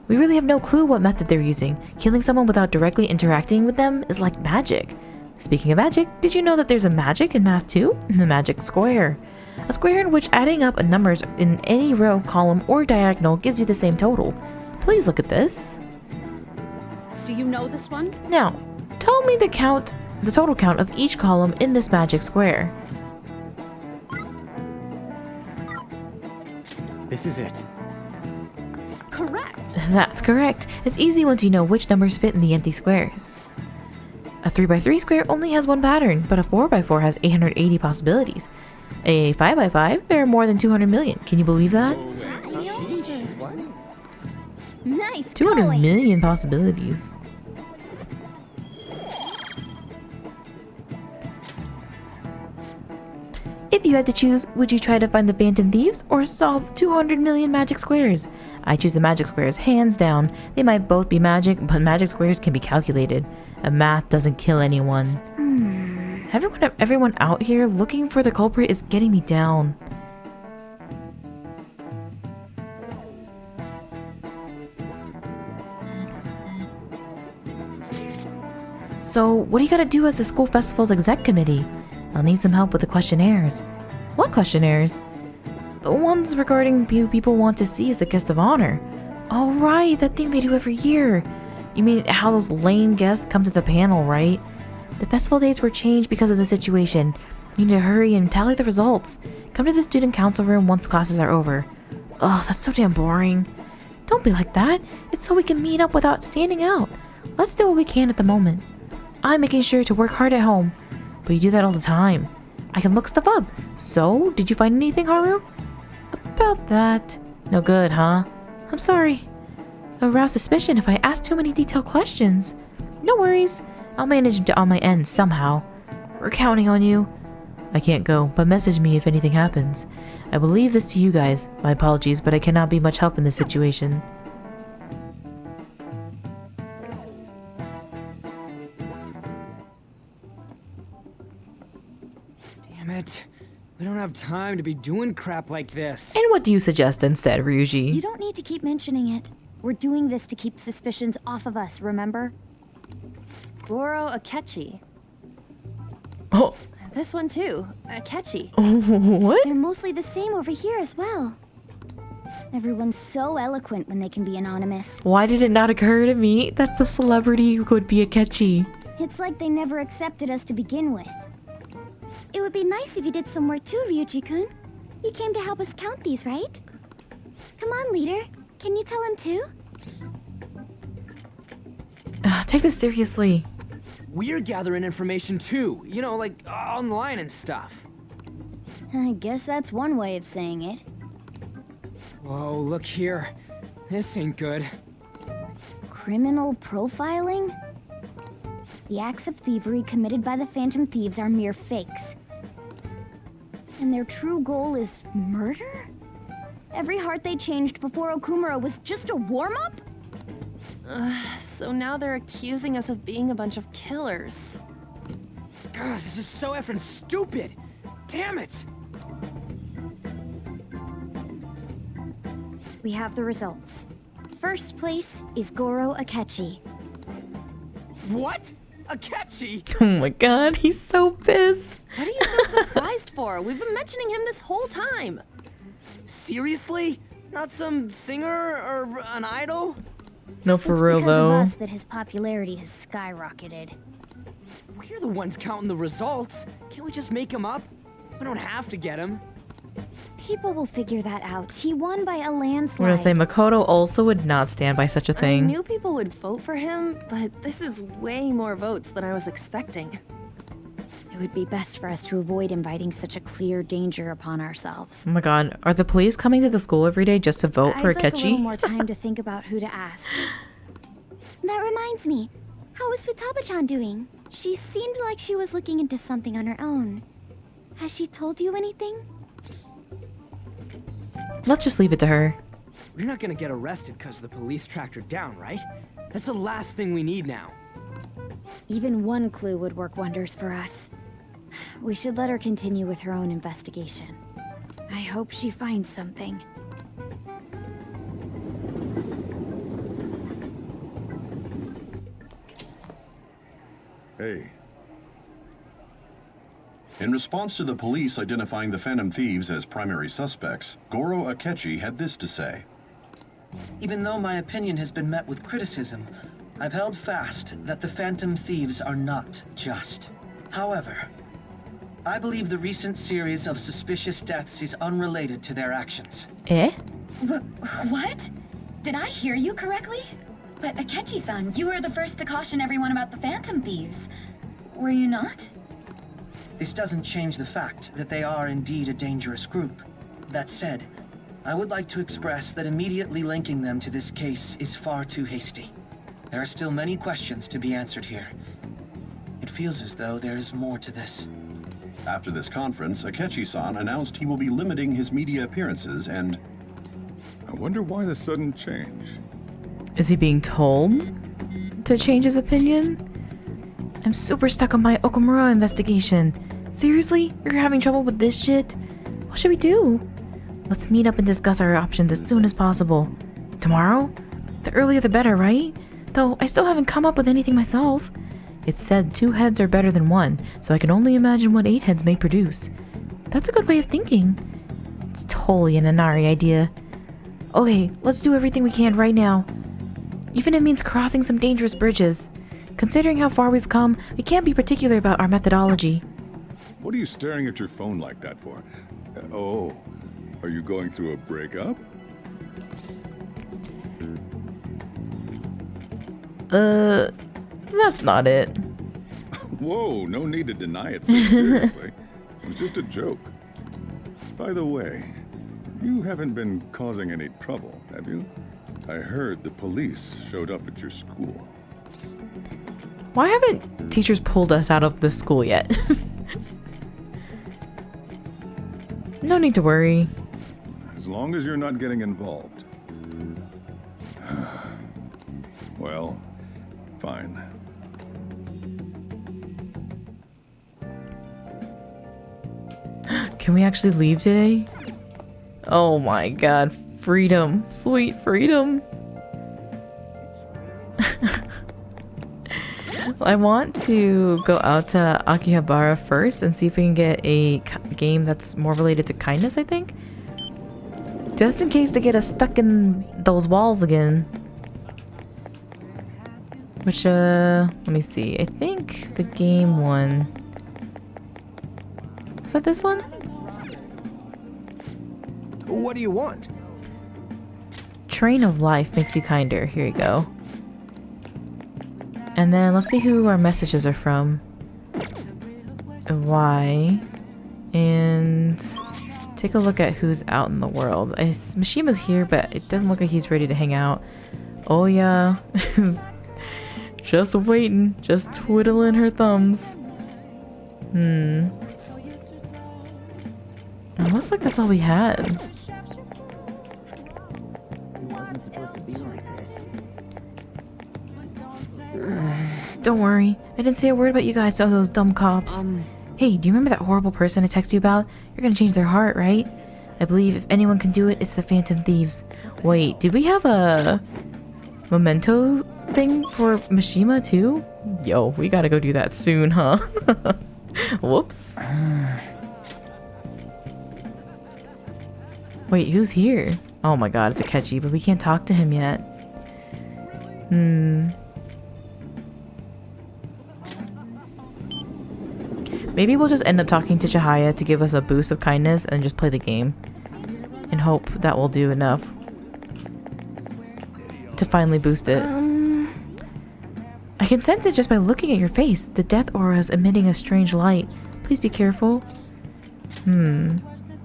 We really have no clue what method they're using. Killing someone without directly interacting with them is like magic. Speaking of magic, did you know that there's a magic in math too? The magic square. A square in which adding up numbers in any row, column, or diagonal gives you the same total. Please look at this. Do you know this one? Now, tell me the total count of each column in this magic square. This is it. Correct. That's correct. It's easy once you know which numbers fit in the empty squares. A 3x3 square only has one pattern, but a 4x4 has 880 possibilities. A 5x5, there are more than 200 million. Can you believe that? Nice. 200 million possibilities. If you had to choose, would you try to find the Phantom Thieves or solve 200 million magic squares? I choose the magic squares, hands down. They might both be magic, but magic squares can be calculated. And math doesn't kill anyone. Everyone out here looking for the culprit is getting me down. So, what do you gotta do as the school festival's exec committee? I'll need some help with the questionnaires. What questionnaires? The ones regarding who people want to see as the guest of honor. Oh right, that thing they do every year. You mean how those lame guests come to the panel, right? The festival dates were changed because of the situation. You need to hurry and tally the results. Come to the student council room once classes are over. Ugh, that's so damn boring. Don't be like that. It's so we can meet up without standing out. Let's do what we can at the moment. I'm making sure to work hard at home. But you do that all the time. I can look stuff up. So, did you find anything, Haru? About that. No good, huh? I'm sorry. Arouse suspicion if I ask too many detailed questions. No worries. I'll manage on my end somehow. We're counting on you. I can't go, but message me if anything happens. I will leave this to you guys. My apologies, but I cannot be much help in this situation. Damn it. We don't have time to be doing crap like this. And what do you suggest instead, Ryuji? You don't need to keep mentioning it. We're doing this to keep suspicions off of us, remember? Goro Akechi. Oh. This one too. Akechi. What? They're mostly the same over here as well. Everyone's so eloquent when they can be anonymous. Why did it not occur to me that the celebrity could be Akechi? It's like they never accepted us to begin with. It would be nice if you did some work too, Ryuji-kun. You came to help us count these, right? Come on, leader. Can you tell him too? Take this seriously. We're gathering information too. You know, like online and stuff. I guess that's one way of saying it. Whoa, look here. This ain't good. Criminal profiling? The acts of thievery committed by the Phantom Thieves are mere fakes. And their true goal is murder? Every heart they changed before Okumura was just a warm-up? So now they're accusing us of being a bunch of killers. God, this is so effing stupid! Damn it! We have the results. First place is Goro Akechi. What? Akechi? Oh my god, he's so pissed. What are you so surprised for? We've been mentioning him this whole time. Seriously? Not some singer or an idol? No, for It's real because though. of us that his popularity has skyrocketed. We're the ones counting the results. Can't we just make him up? We don't have to get him. People will figure that out. He won by a We're landslide. gonna say Makoto also would not stand by such a I thing. knew people would vote for him, but this is way more votes than I was expecting. It would be best for us to avoid inviting such a clear danger upon ourselves. Oh my god, are the police coming to the school every day just to vote for I'd like a little Akechi? more time to think about who to ask. That reminds me. How is Futaba-chan doing? She seemed like she was looking into something on her own. Has she told you anything? Let's just leave it to her. We're not gonna get arrested because the police tracked her down, right? That's the last thing we need now. Even one clue would work wonders for us. We should let her continue with her own investigation. I hope she finds something. Hey. In response to the police identifying the Phantom Thieves as primary suspects, Goro Akechi had this to say. Even though my opinion has been met with criticism, I've held fast that the Phantom Thieves are not just. However, I believe the recent series of suspicious deaths is unrelated to their actions. Eh? What? Did I hear you correctly? But Akechi-san, you were the first to caution everyone about the Phantom Thieves. Were you not? This doesn't change the fact that they are indeed a dangerous group. That said, I would like to express that immediately linking them to this case is far too hasty. There are still many questions to be answered here. It feels as though there is more to this. After this conference, Akechi-san announced he will be limiting his media appearances and... I wonder why the sudden change. Is he being told to change his opinion? I'm super stuck on my Okamura investigation. Seriously? You're having trouble with this shit? What should we do? Let's meet up and discuss our options as soon as possible. Tomorrow? The earlier the better, right? Though I still haven't come up with anything myself. It's said 2 heads are better than 1, so I can only imagine what 8 heads may produce. That's a good way of thinking. It's totally an Inari idea. Okay, let's do everything we can right now. Even if it means crossing some dangerous bridges. Considering how far we've come, we can't be particular about our methodology. What are you staring at your phone like that for? Oh, are you going through a breakup? That's not it. Whoa, no need to deny it so seriously. It was just a joke. By the way, you haven't been causing any trouble, have you? I heard the police showed up at your school. Why haven't teachers pulled us out of this school yet? No need to worry. As long as you're not getting involved. Well, fine. Can we actually leave today? Oh my god, freedom. Sweet freedom. I want to go out to Akihabara first and see if we can get a game that's more related to kindness, I think. Just in case they get us stuck in those walls again. Which, let me see. I think the game one... Was that this one? What do you want? Train of Life makes you kinder. Here you go. And then let's see who our messages are from. Why? And take a look at who's out in the world. Mishima's here, but it doesn't look like he's ready to hang out. Oh yeah. Just waiting. Just twiddling her thumbs. It looks like that's all we had. It wasn't supposed to be like this. Don't worry. I didn't say a word about you guys to all those dumb cops. Hey, do you remember that horrible person I texted you about? You're gonna change their heart, right? I believe if anyone can do it, it's the Phantom Thieves. Wait, did we have a memento thing for Mishima too? Yo, we gotta go do that soon, huh? Whoops. Wait, who's here? Oh my god, it's Akechi, but we can't talk to him yet. Maybe we'll just end up talking to Chihaya to give us a boost of kindness and just play the game. And hope that will do enough to finally boost it. I can sense it just by looking at your face. The death aura is emitting a strange light. Please be careful.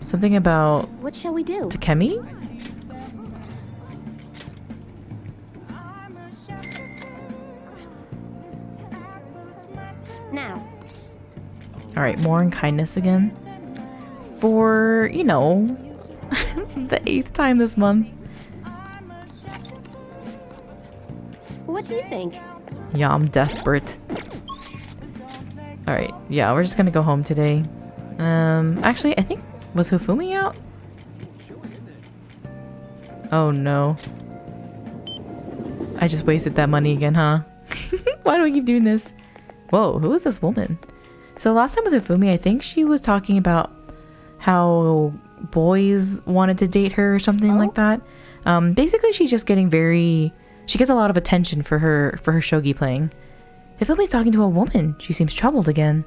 Something about... What shall we do? Takemi? Now. Alright, more in kindness again. For, you know, the 8th time this month. What do you think? Yeah, I'm desperate. Alright, yeah, we're just gonna go home today. Actually, I think... Was Hifumi out? Oh no. I just wasted that money again, huh? Why do I keep doing this? Whoa, who is this woman? So last time with Hifumi, I think she was talking about how boys wanted to date her or something like that. Basically, she's just getting very... She gets a lot of attention for her shogi playing. Hifumi's talking to a woman. She seems troubled again.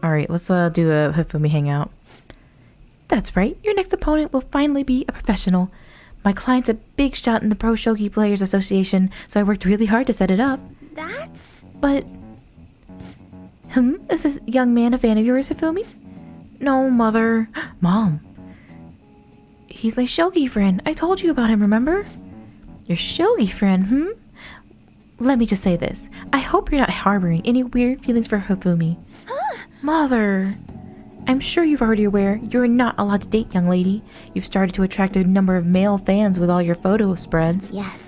Alright, let's do a Hifumi hangout. That's right. Your next opponent will finally be a professional. My client's a big shot in the Pro Shogi Players Association, so I worked really hard to set it up. That's... But... Is this young man a fan of yours, Hifumi? No, Mother. Mom. He's my shogi friend. I told you about him, remember? Your shogi friend, Let me just say this. I hope you're not harboring any weird feelings for Hifumi. Mother. I'm sure you're already aware you're not allowed to date, young lady. You've started to attract a number of male fans with all your photo spreads. Yes.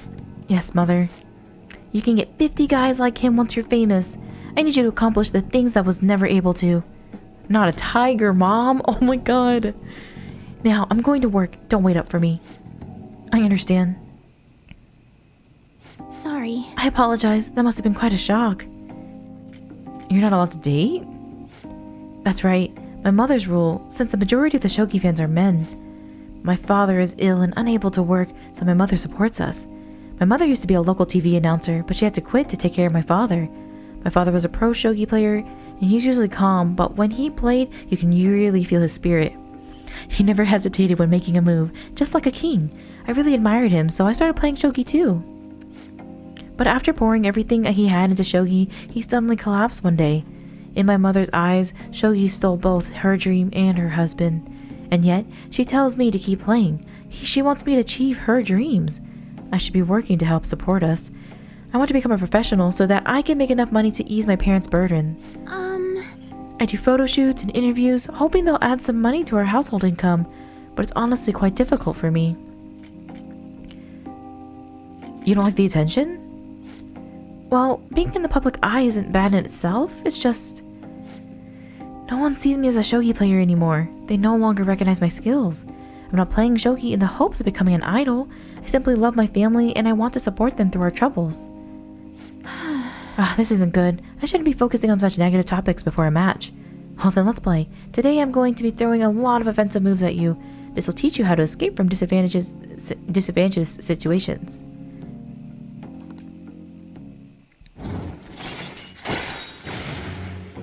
Yes, Mother. You can get 50 guys like him once you're famous. I need you to accomplish the things I was never able to. Not a tiger, Mom. Oh my god. Now, I'm going to work. Don't wait up for me. I understand. Sorry. I apologize. That must have been quite a shock. You're not allowed to date? That's right. My mother's rule, since the majority of the shogi fans are men. My father is ill and unable to work, so my mother supports us. My mother used to be a local TV announcer, but she had to quit to take care of my father. My father was a pro shogi player, and he's usually calm, but when he played, you can really feel his spirit. He never hesitated when making a move, just like a king. I really admired him, so I started playing shogi too. But after pouring everything he had into shogi, he suddenly collapsed one day. In my mother's eyes, shogi stole both her dream and her husband. And yet, she tells me to keep playing. She wants me to achieve her dreams. I should be working to help support us. I want to become a professional so that I can make enough money to ease my parents' burden. I do photo shoots and interviews, hoping they'll add some money to our household income, but it's honestly quite difficult for me. You don't like the attention? Well, being in the public eye isn't bad in itself, it's just... No one sees me as a shogi player anymore. They no longer recognize my skills. I'm not playing shogi in the hopes of becoming an idol. I simply love my family and I want to support them through our troubles. This isn't good. I shouldn't be focusing on such negative topics before a match. Well then, let's play. Today I'm going to be throwing a lot of offensive moves at you. This will teach you how to escape from disadvantageous situations.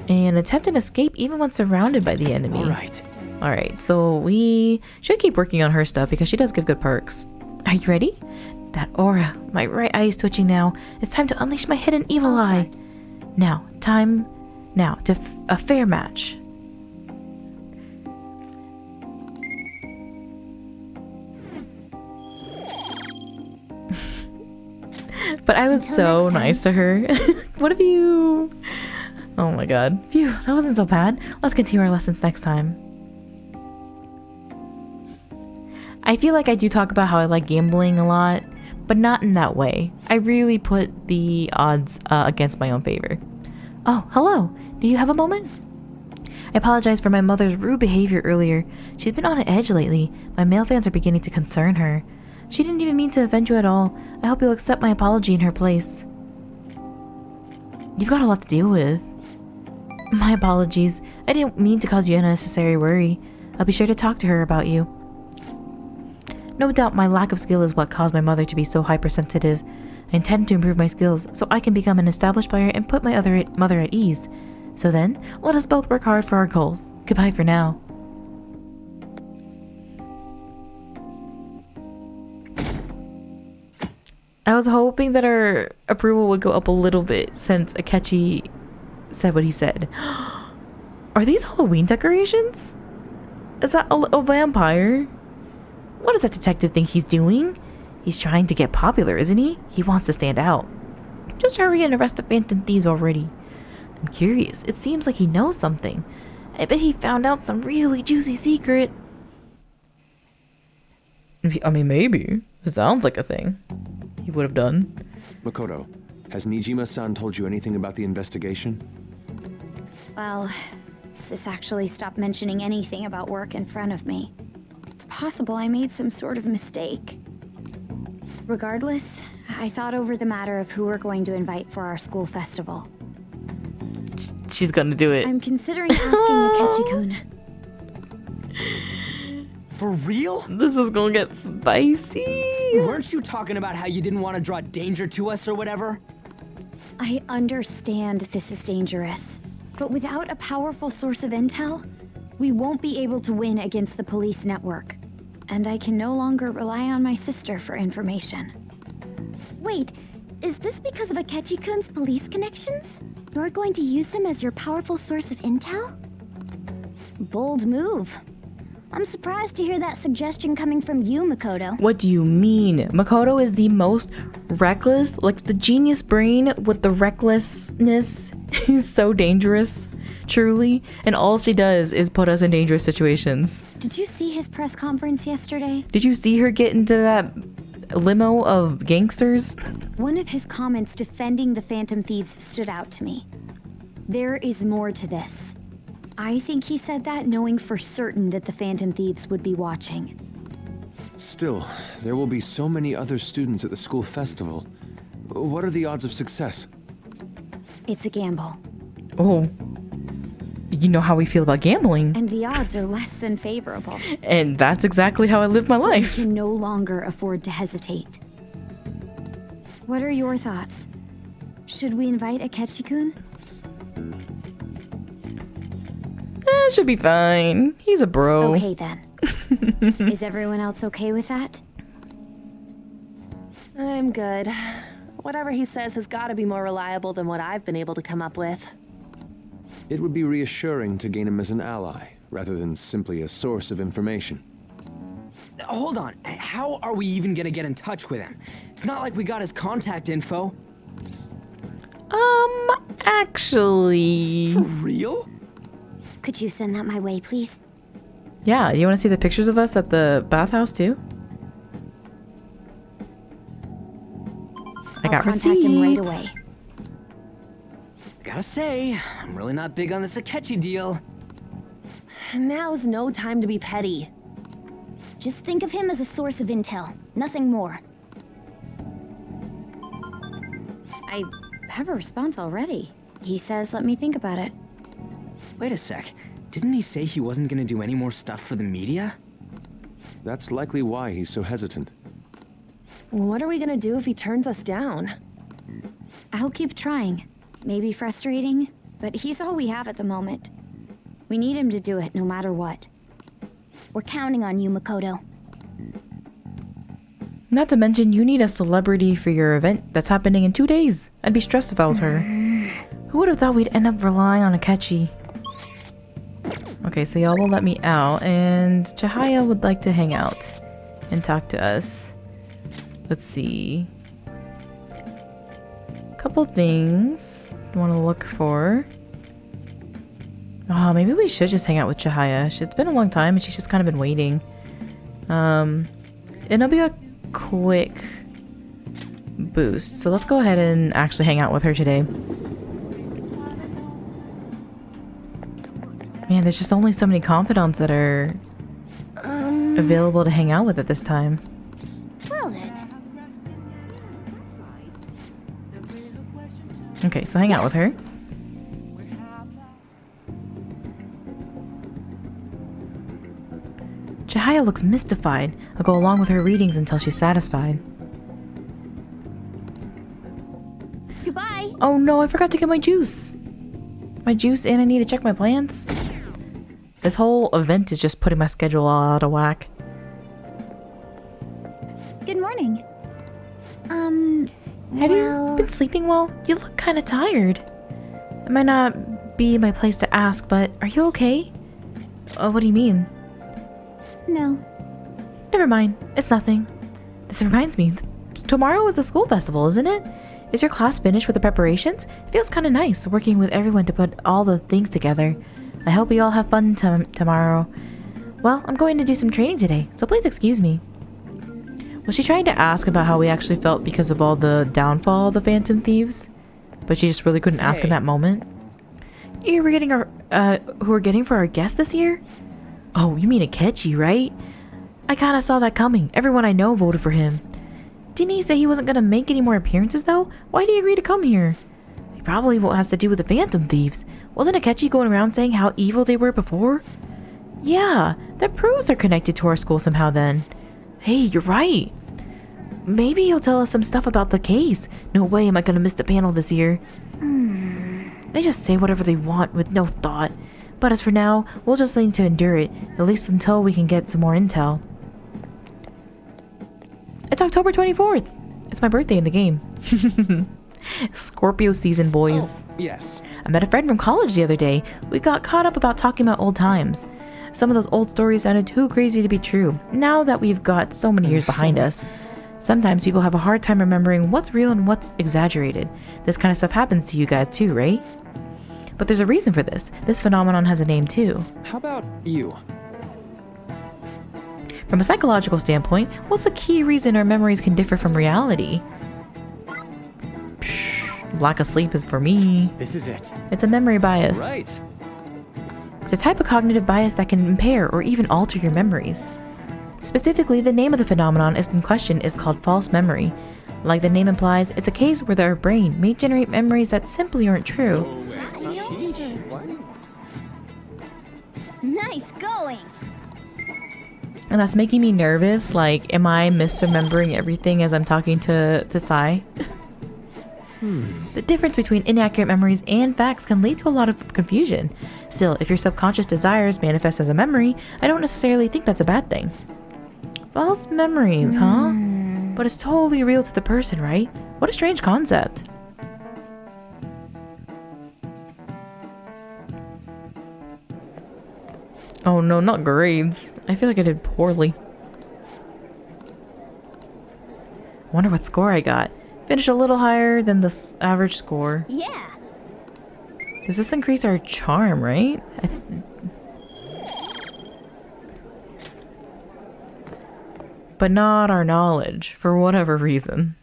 And attempt an escape even when surrounded by the enemy. Alright, so we should keep working on her stuff because she does give good perks. Are you ready? That aura. My right eye is twitching now. It's time to unleash my hidden evil eye. Now, time now to a fair match. But I was so nice to her. What if you... Oh my god. Phew, that wasn't so bad. Let's continue our lessons next time. I feel like I do talk about how I like gambling a lot, but not in that way. I really put the odds against my own favor. Oh, hello. Do you have a moment? I apologize for my mother's rude behavior earlier. She's been on edge lately. My male fans are beginning to concern her. She didn't even mean to offend you at all. I hope you'll accept my apology in her place. You've got a lot to deal with. My apologies. I didn't mean to cause you unnecessary worry. I'll be sure to talk to her about you. No doubt my lack of skill is what caused my mother to be so hypersensitive. I intend to improve my skills so I can become an established player and put my mother at ease. So then, let us both work hard for our goals. Goodbye for now. I was hoping that our approval would go up a little bit since Akechi said what he said. Are these Halloween decorations? Is that a vampire? What does that detective think he's doing? He's trying to get popular, isn't he? He wants to stand out. Just hurry and arrest the Phantom Thieves already. I'm curious. It seems like he knows something. I bet he found out some really juicy secret. I mean, maybe. It sounds like a thing he would have done. Makoto, has Nijima-san told you anything about the investigation? Well, Sis actually stopped mentioning anything about work in front of me. It's possible I made some sort of mistake. Regardless, I thought over the matter of who we're going to invite for our school festival. She's gonna do it. I'm considering asking Akechi-kun. For real? This is gonna get spicy. Weren't you talking about how you didn't want to draw danger to us or whatever? I understand this is dangerous, but without a powerful source of intel, we won't be able to win against the police network. And I can no longer rely on my sister for information. Wait, is this because of Akechi-kun's police connections? You're going to use him as your powerful source of intel? Bold move. I'm surprised to hear that suggestion coming from you, Makoto. What do you mean? Makoto is the most reckless, like the genius brain with the recklessness. He's so dangerous, truly, and all she does is put us in dangerous situations. Did you see his press conference yesterday? Did you see her get into that limo of gangsters? One of his comments defending the Phantom Thieves stood out to me. There is more to this. I think he said that knowing for certain that the Phantom Thieves would be watching. Still, there will be so many other students at the school festival. What are the odds of success? It's a gamble. Oh. You know how we feel about gambling. And the odds are less than favorable. And that's exactly how I live my life. We can no longer afford to hesitate. What are your thoughts? Should we invite Akechi-kun? Should be fine. He's a bro. Okay then. Is everyone else okay with that? I'm good. Whatever he says has got to be more reliable than what I've been able to come up with. It would be reassuring to gain him as an ally, rather than simply a source of information. Hold on. How are we even gonna get in touch with him? It's not like we got his contact info. Actually... For real? Could you send that my way, please? Yeah, you want to see the pictures of us at the bathhouse too? I got contact him right away. Gotta say, I'm really not big on this Akechi deal. Now's no time to be petty. Just think of him as a source of intel, nothing more. I have a response already. He says, let me think about it. Wait a sec. Didn't he say he wasn't gonna do any more stuff for the media? That's likely why he's so hesitant. What are we gonna do if he turns us down? I'll keep trying. Maybe frustrating, but he's all we have at the moment. We need him to do it no matter what. We're counting on you, Makoto. Not to mention, you need a celebrity for your event that's happening in 2 days. I'd be stressed if I was her. Who would have thought we'd end up relying on Akechi? Okay, so y'all will let me out, and Chihaya would like to hang out and talk to us. Let's see. Couple things I want to look for. Oh, maybe we should just hang out with Chihaya. It's been a long time, and she's just kind of been waiting. And it'll be a quick boost. So let's go ahead and actually hang out with her today. Man, there's just only so many confidants that are available to hang out with at this time. Well then. Okay, so hang out with her. Chihaya looks mystified. I'll go along with her readings until she's satisfied. Goodbye. Oh no, I forgot to get my juice. My juice, and I need to check my plans. This whole event is just putting my schedule all out of whack. Good morning. Have you been sleeping well? You look kind of tired. It might not be my place to ask, but are you okay? What do you mean? No. Never mind. It's nothing. This reminds me. Tomorrow is the school festival, isn't it? Is your class finished with the preparations? It feels kind of nice working with everyone to put all the things together. I hope you all have fun tomorrow. Well, I'm going to do some training today, so please excuse me. Was she trying to ask about how we actually felt because of all the downfall of the Phantom Thieves? But she just really couldn't ask in that moment? Who we're getting for our guest this year? Oh, you mean Akechi, right? I kinda saw that coming. Everyone I know voted for him. Didn't he say he wasn't gonna make any more appearances though? Why'd he agree to come here? It probably has to do with the Phantom Thieves. Wasn't Akechi going around saying how evil they were before? Yeah, that proves they're connected to our school somehow then. Hey, you're right. Maybe he'll tell us some stuff about the case. No way am I gonna miss the panel this year. They just say whatever they want with no thought. But as for now, we'll just need to endure it, at least until we can get some more intel. It's October 24th. It's my birthday in the game. Scorpio season, boys. Oh, yes. I met a friend from college the other day. We got caught up about talking about old times. Some of those old stories sounded too crazy to be true, now that we've got so many years behind us. Sometimes people have a hard time remembering what's real and what's exaggerated. This kind of stuff happens to you guys too, right? But there's a reason for this. This phenomenon has a name too. How about you? From a psychological standpoint, what's the key reason our memories can differ from reality? Psh, lack of sleep is for me. This is it. It's a memory bias. Right. It's a type of cognitive bias that can impair or even alter your memories. Specifically, the name of the phenomenon in question is called false memory. Like the name implies, it's a case where our brain may generate memories that simply aren't true. Nice going. And that's making me nervous. Like, am I misremembering everything as I'm talking to Sai? The difference between inaccurate memories and facts can lead to a lot of confusion. Still, if your subconscious desires manifest as a memory, I don't necessarily think that's a bad thing. False memories, huh? But it's totally real to the person, right? What a strange concept. Oh no, not grades. I feel like I did poorly. Wonder what score I got. Finished a little higher than the average score. Yeah. Does this increase our charm, right? But not our knowledge, for whatever reason.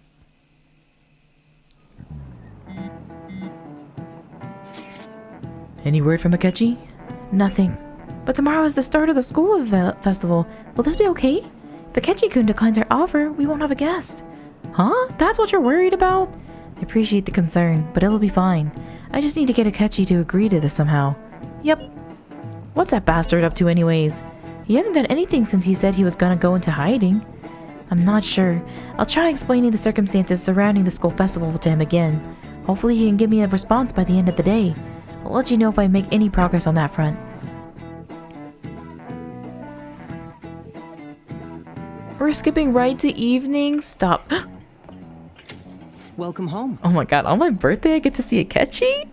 Any word from Akechi? Nothing. But tomorrow is the start of the school festival. Will this be okay? If Akechi-kun declines our offer, we won't have a guest. Huh? That's what you're worried about? I appreciate the concern, but it'll be fine. I just need to get Akechi to agree to this somehow. Yep. What's that bastard up to anyways? He hasn't done anything since he said he was gonna go into hiding. I'm not sure. I'll try explaining the circumstances surrounding the school festival to him again. Hopefully he can give me a response by the end of the day. I'll let you know if I make any progress on that front. We're skipping right to evening? Stop. Welcome home. Oh my god, on my birthday I get to see Akechi?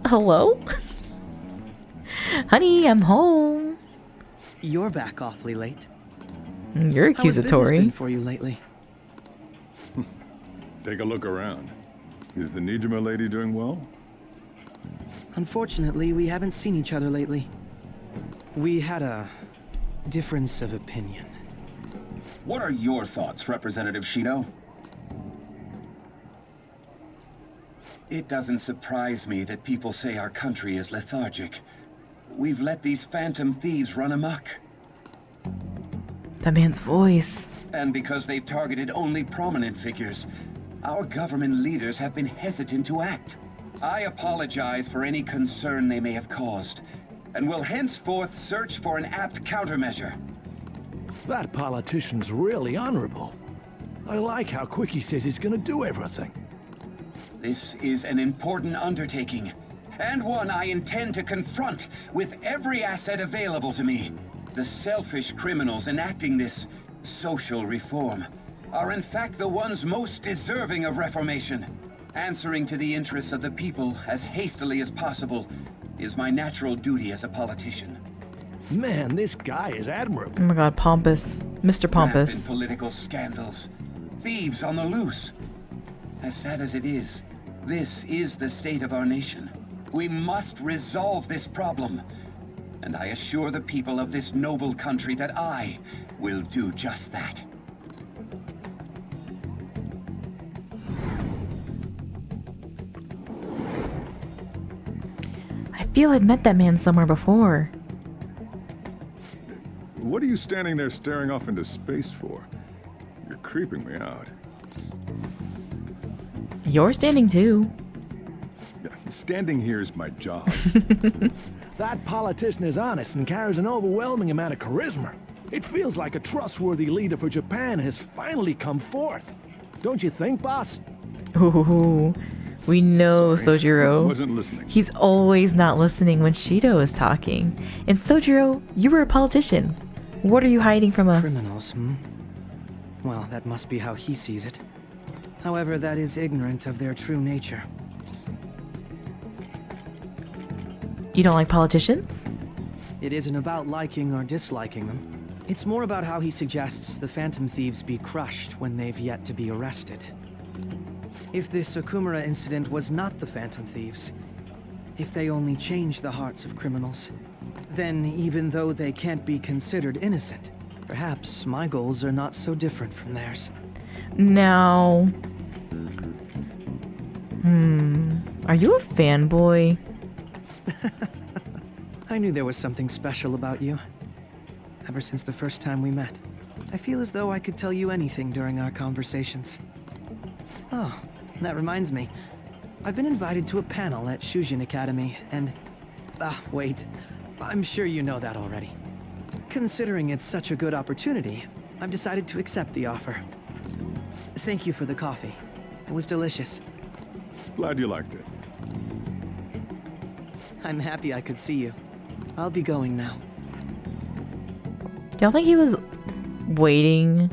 Hello? Honey, I'm home. You're back awfully late. You're accusatory. How has business been for you lately? Take a look around. Is the Nijima lady doing well? Unfortunately, we haven't seen each other lately. We had a difference of opinion. What are your thoughts, Representative Shido? It doesn't surprise me that people say our country is lethargic. We've let these Phantom Thieves run amok. That man's voice. And because they've targeted only prominent figures, our government leaders have been hesitant to act. I apologize for any concern they may have caused, and will henceforth search for an apt countermeasure. That politician's really honorable. I like how quick he says he's gonna do everything. This is an important undertaking, and one I intend to confront with every asset available to me. The selfish criminals enacting this social reform are in fact the ones most deserving of reformation. Answering to the interests of the people as hastily as possible is my natural duty as a politician. Man, this guy is admirable. Oh my god, pompous. Mr. Pompous. Rampant political scandals. Thieves on the loose. As sad as it is, this is the state of our nation. We must resolve this problem. And I assure the people of this noble country that I will do just that. I feel I've met that man somewhere before. What are you standing there staring off into space for? You're creeping me out. You're standing too. Yeah, standing here is my job. That politician is honest and carries an overwhelming amount of charisma. It feels like a trustworthy leader for Japan has finally come forth. Don't you think, boss? Ooh, we know Sojiro. I wasn't listening. He's always not listening when Shido is talking. And Sojiro, you were a politician. What are you hiding from us? Criminals, hmm? Well, that must be how he sees it. However, that is ignorant of their true nature. You don't like politicians? It isn't about liking or disliking them. It's more about how he suggests the Phantom Thieves be crushed when they've yet to be arrested. If this Okumura incident was not the Phantom Thieves, if they only change the hearts of criminals, then even though they can't be considered innocent, perhaps my goals are not so different from theirs. Now... Are you a fanboy? I knew there was something special about you. Ever since the first time we met. I feel as though I could tell you anything during our conversations. Oh, that reminds me. I've been invited to a panel at Shujin Academy, and... wait. I'm sure you know that already. Considering it's such a good opportunity, I've decided to accept the offer. Thank you for the coffee. It was delicious. Glad you liked it. I'm happy I could see you. I'll be going now. Y'all think he was waiting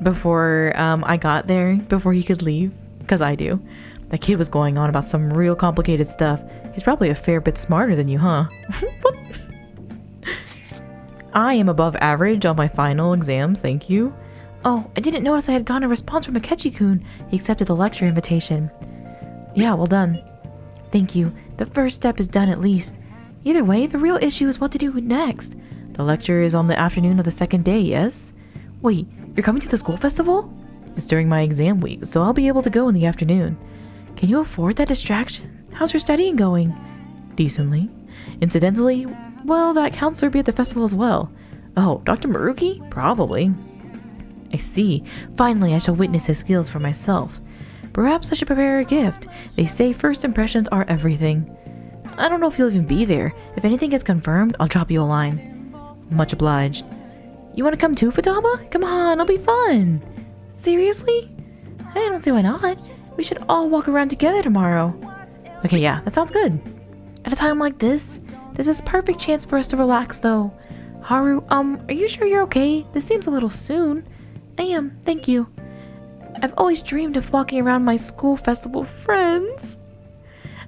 before I got there, before he could leave? Because I do. That kid was going on about some real complicated stuff. He's probably a fair bit smarter than you, huh? I am above average on my final exams, thank you. Oh, I didn't notice I had gotten a response from Akechi-kun. He accepted the lecture invitation. Yeah, well done. Thank you. The first step is done at least. Either way, the real issue is what to do next. The lecture is on the afternoon of the second day, yes? Wait, you're coming to the school festival? It's during my exam week, so I'll be able to go in the afternoon. Can you afford that distraction? How's your studying going? Decently. Incidentally, well, that counselor will be at the festival as well. Oh, Dr. Maruki? Probably. I see. Finally, I shall witness his skills for myself. Perhaps I should prepare a gift. They say first impressions are everything. I don't know if you'll even be there. If anything gets confirmed, I'll drop you a line. Much obliged. You want to come too, Futaba? Come on, it'll be fun. Seriously? I don't see why not. We should all walk around together tomorrow. Okay, yeah, that sounds good. At a time like this, there's this perfect chance for us to relax, though. Haru, are you sure you're okay? This seems a little soon. I am, thank you. I've always dreamed of walking around my school festival with friends.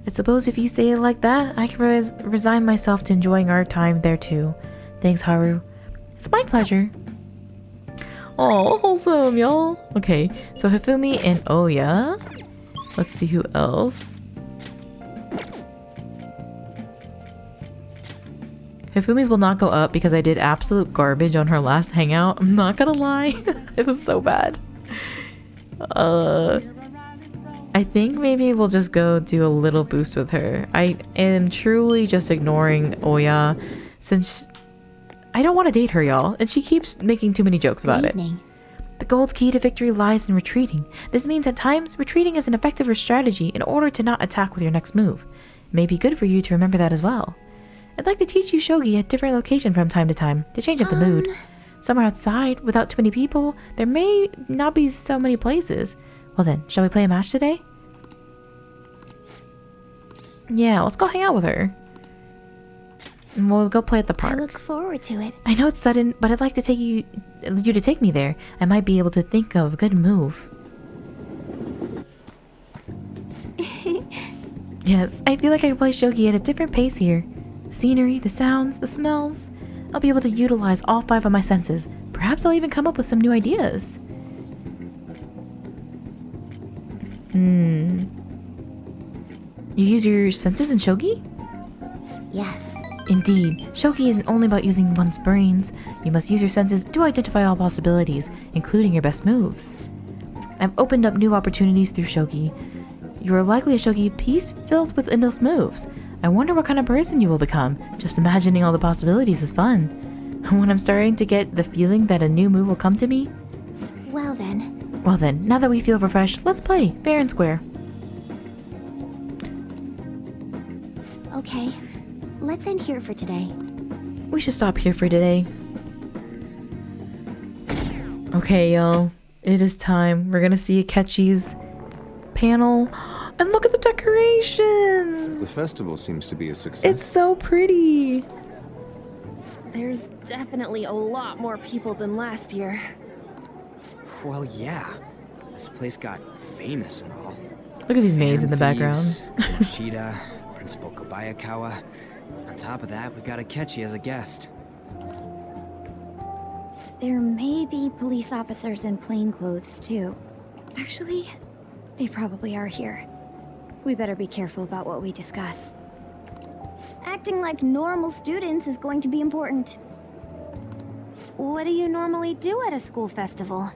I suppose if you say it like that, I can resign myself to enjoying our time there too. Thanks, Haru. It's my pleasure. Oh, wholesome, y'all. Okay, so Hifumi and Oya. Let's see who else. Hifumi's will not go up because I did absolute garbage on her last hangout. I'm not gonna lie. It was so bad. I think maybe we'll just go do a little boost with her. I am truly just ignoring Oya since I don't want to date her, y'all, and she keeps making too many jokes about it. The gold's key to victory lies in retreating. This means at times, retreating is an effective strategy in order to not attack with your next move. It may be good for you to remember that as well. I'd like to teach you shogi at different locations from time to time to change up the mood. Somewhere outside, without too many people, there may not be so many places. Well then, shall we play a match today? Yeah, let's go hang out with her. And we'll go play at the park. I look forward to it. I know it's sudden, but I'd like to take you to take me there. I might be able to think of a good move. Yes, I feel like I can play shogi at a different pace here. The scenery, the sounds, the smells. I'll be able to utilize all 5 of my senses. Perhaps I'll even come up with some new ideas. You use your senses in shogi? Yes. Indeed, shogi isn't only about using one's brains. You must use your senses to identify all possibilities, including your best moves. I've opened up new opportunities through shogi. You are likely a shogi piece filled with endless moves. I wonder what kind of person you will become. Just imagining all the possibilities is fun. When I'm starting to get the feeling that a new move will come to me. Well then, now that we feel refreshed, let's play, fair and square. okay. Let's end here for today. We should stop here for today. Okay, y'all. It is time. We're gonna see Akechi's panel. And look at the decorations! The festival seems to be a success. It's so pretty! There's definitely a lot more people than last year. Well, yeah. This place got famous and all. Look at these maids in the background. Shida, Principal Kobayakawa. On top of that, we got Akechi as a guest. There may be police officers in plainclothes, too. Actually, they probably are here. We better be careful about what we discuss. Acting like normal students is going to be important. What do you normally do at a school festival?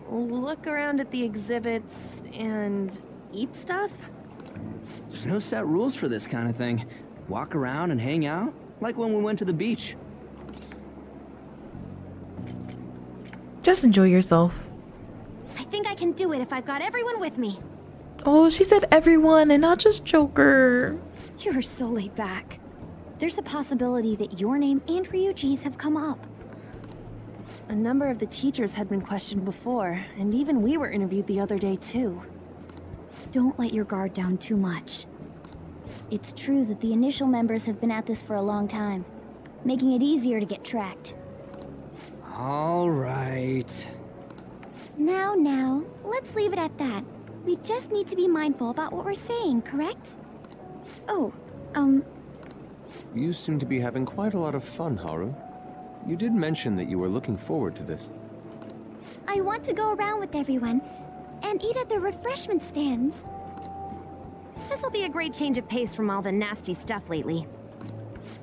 Look around at the exhibits and eat stuff? There's no set rules for this kind of thing. Walk around and hang out, like when we went to the beach. Just enjoy yourself. I think I can do it if I've got everyone with me. Oh, she said everyone and not just Joker. You're so laid back. There's a possibility that your name and Ryuji's have come up. A number of the teachers had been questioned before, and even we were interviewed the other day too. Don't let your guard down too much. It's true that the initial members have been at this for a long time, making it easier to get tracked. All right. Now, let's leave it at that. We just need to be mindful about what we're saying, correct? Oh, You seem to be having quite a lot of fun, Haru. You did mention that you were looking forward to this. I want to go around with everyone and eat at the refreshment stands. This'll be a great change of pace from all the nasty stuff lately.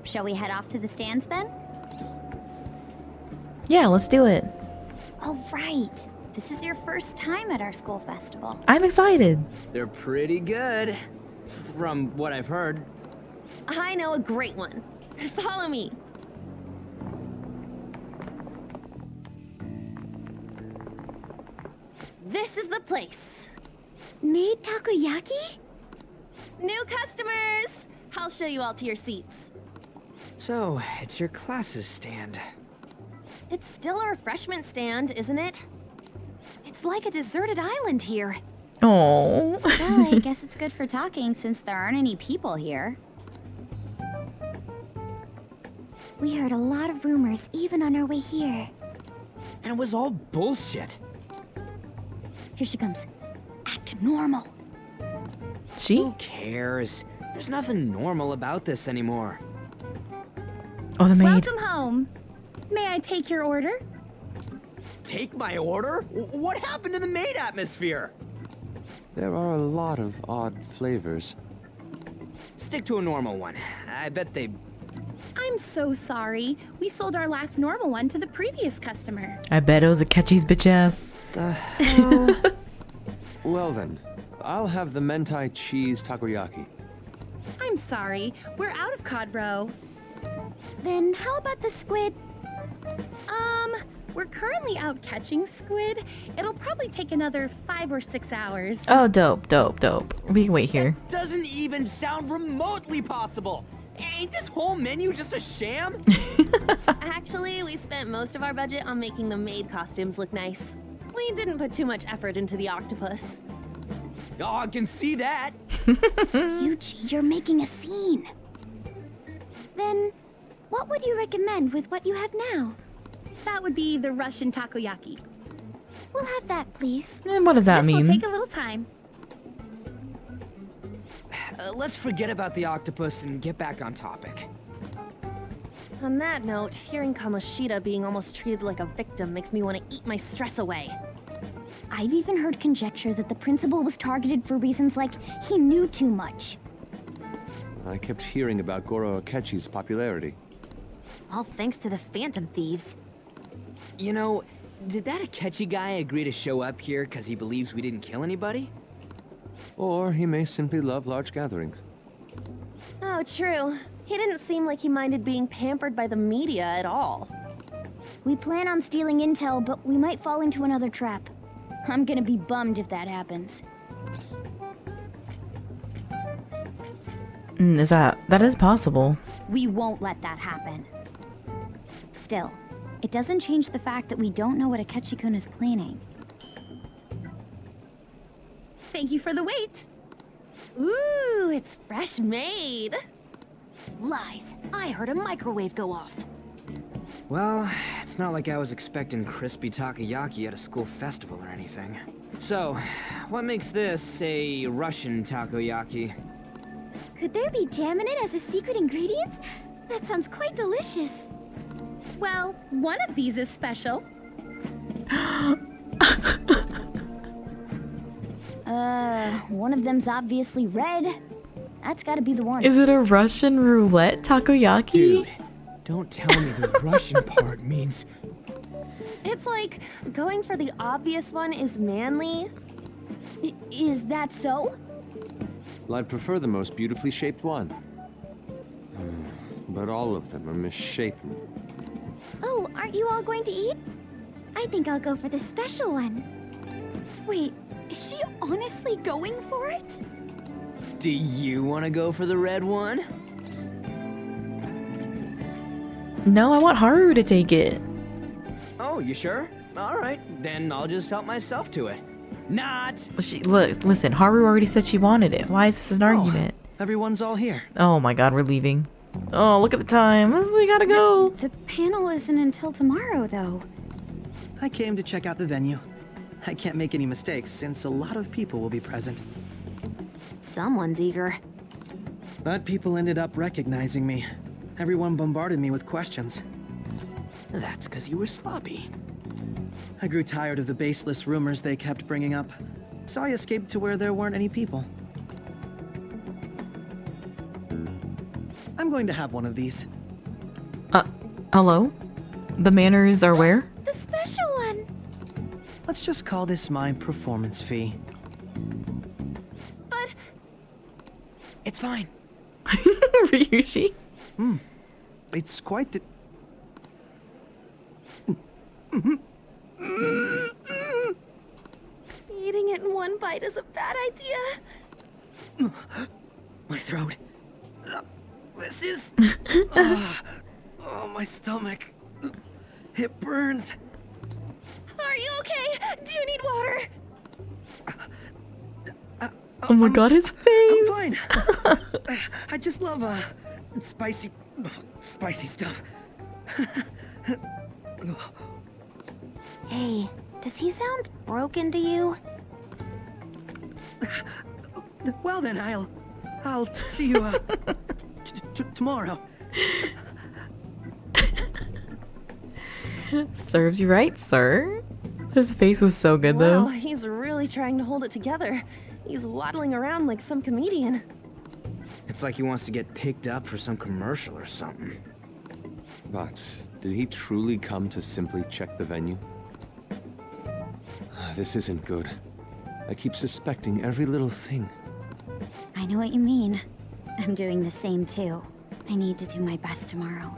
shall we head off to the stands then? Yeah, let's do it. Oh, right. This is your first time at our school festival. I'm excited. They're pretty good, from what I've heard. I know a great one. Follow me. This is the place. Made takoyaki? New customers! I'll show you all to your seats. So, it's your class's stand. It's still a refreshment stand, isn't it? It's like a deserted island here. Oh. Well, I guess it's good for talking since there aren't any people here. We heard a lot of rumors even on our way here. And it was all bullshit. Here she comes. Act normal. She? Who cares? There's nothing normal about this anymore. Oh, the maid. Welcome home. May I take your order? Take my order? What happened to the maid atmosphere? There are a lot of odd flavors. Stick to a normal one. I bet they... I'm so sorry. We sold our last normal one to the previous customer. I bet it was Akechi's bitch ass. The hell? Well then, I'll have the mentai cheese takoyaki. I'm sorry. We're out of cod roe. Then how about the squid? We're currently out catching squid. It'll probably take another 5 or 6 hours. Oh, dope. We can wait here. Doesn't even sound remotely possible. Ain't this whole menu just a sham? Actually, we spent most of our budget on making the maid costumes look nice. We didn't put too much effort into the octopus. Oh, I can see that. Yuji, you're making a scene. Then, what would you recommend with what you have now? That would be the Russian takoyaki. We'll have that, please. And what does that mean? This'll take a little time. Let's forget about the octopus and get back on topic. On that note, hearing Kamoshida being almost treated like a victim makes me want to eat my stress away. I've even heard conjecture that the principal was targeted for reasons like he knew too much. I kept hearing about Goro Akechi's popularity. All thanks to the Phantom Thieves. You know, did that Akechi guy agree to show up here because he believes we didn't kill anybody? Or he may simply love large gatherings. Oh, true. He didn't seem like he minded being pampered by the media at all. We plan on stealing intel, but we might fall into another trap. I'm gonna be bummed if that happens. That is possible. We won't let that happen. Still, it doesn't change the fact that we don't know what Akechi-kun is cleaning. Thank you for the wait. Ooh, it's fresh made. Lies. I heard a microwave go off. Well, it's not like I was expecting crispy takoyaki at a school festival or anything. So, what makes this a Russian takoyaki? Could there be jam in it as a secret ingredient? That sounds quite delicious. Well, one of these is special. One of them's obviously red. That's gotta be the one. Is it a Russian roulette takoyaki? Dude, don't tell me the Russian part means... It's like going for the obvious one is manly. Is that so? Well, I'd prefer the most beautifully shaped one. But all of them are misshapen. Oh, aren't you all going to eat? I think I'll go for the special one. Wait, is she honestly going for it? Do you want to go for the red one? No, I want Haru to take it. Oh, you sure? Alright, then I'll just help myself to it. Not! Listen, Haru already said she wanted it. Why is this an argument? Everyone's all here. Oh my god, we're leaving. Oh, look at the time. We gotta go. The panel isn't until tomorrow, though. I came to check out the venue. I can't make any mistakes since a lot of people will be present. Someone's eager. But people ended up recognizing me. Everyone bombarded me with questions. That's because you were sloppy. I grew tired of the baseless rumors they kept bringing up, so I escaped to where there weren't any people. I'm going to have one of these. Hello? The manners are where? The special one! Let's just call this my performance fee. But... It's fine. Ryushi? It's quite the... Eating it in one bite is a bad idea. My throat. This is... oh, my stomach. It burns. Are you okay? Do you need water? Oh my god, his face! I'm fine. I just love spicy stuff. Hey, does he sound broken to you? Well then, I'll see you tomorrow. Serves you right, sir. His face was so good, though. Wow, he's really trying to hold it together. He's waddling around like some comedian. It's like he wants to get picked up for some commercial or something. But did he truly come to simply check the venue? This isn't good. I keep suspecting every little thing. I know what you mean. I'm doing the same too. I need to do my best tomorrow.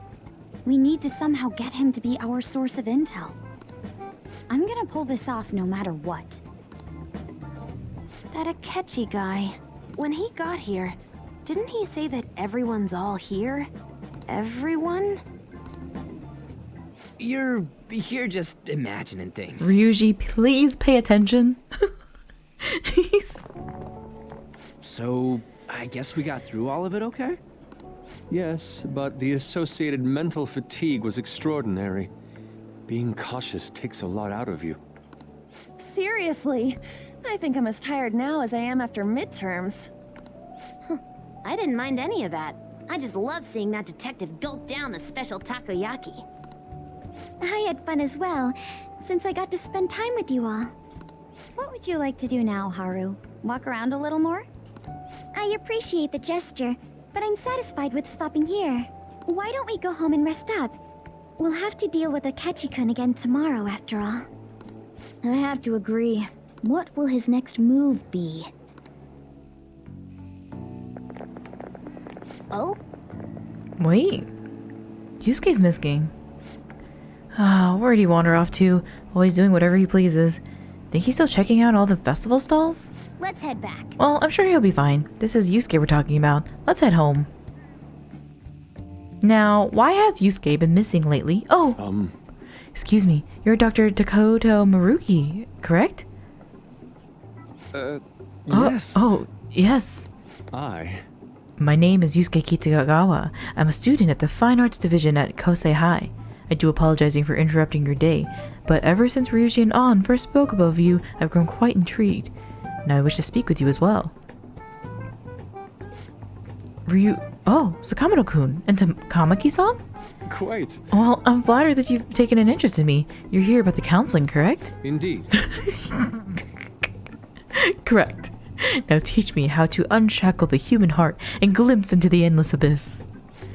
We need to somehow get him to be our source of intel. I'm gonna pull this off no matter what. That Akechi guy, when he got here, didn't he say that everyone's all here? Everyone? You're just imagining things. Ryuji, please pay attention. So, I guess we got through all of it okay? Yes, but the associated mental fatigue was extraordinary. Being cautious takes a lot out of you. Seriously, I think I'm as tired now as I am after midterms. I didn't mind any of that. I just love seeing that detective gulp down the special takoyaki. I had fun as well, since I got to spend time with you all. What would you like to do now, Haru? Walk around a little more? I appreciate the gesture, but I'm satisfied with stopping here. Why don't we go home and rest up? We'll have to deal with Akechi-kun again tomorrow, after all. I have to agree. What will his next move be? Oh? Wait. Yusuke's missing. Where'd he wander off to? Always doing whatever he pleases. Think he's still checking out all the festival stalls? Let's head back. Well, I'm sure he'll be fine. This is Yusuke we're talking about. Let's head home. Now, why has Yusuke been missing lately? Oh! Excuse me, you're Dr. Takoto Maruki, correct? Yes. Oh, yes. My name is Yusuke Kitagawa. I'm a student at the Fine Arts Division at Kosei High. I do apologizing for interrupting your day, but ever since Ryuji and An first spoke about you, I've grown quite intrigued. Now I wish to speak with you as well. Sakamoto-kun and Takamaki-san? Quite. Well, I'm flattered that you've taken an interest in me. You're here about the counseling, correct? Indeed. Correct. Now teach me how to unshackle the human heart and glimpse into the endless abyss.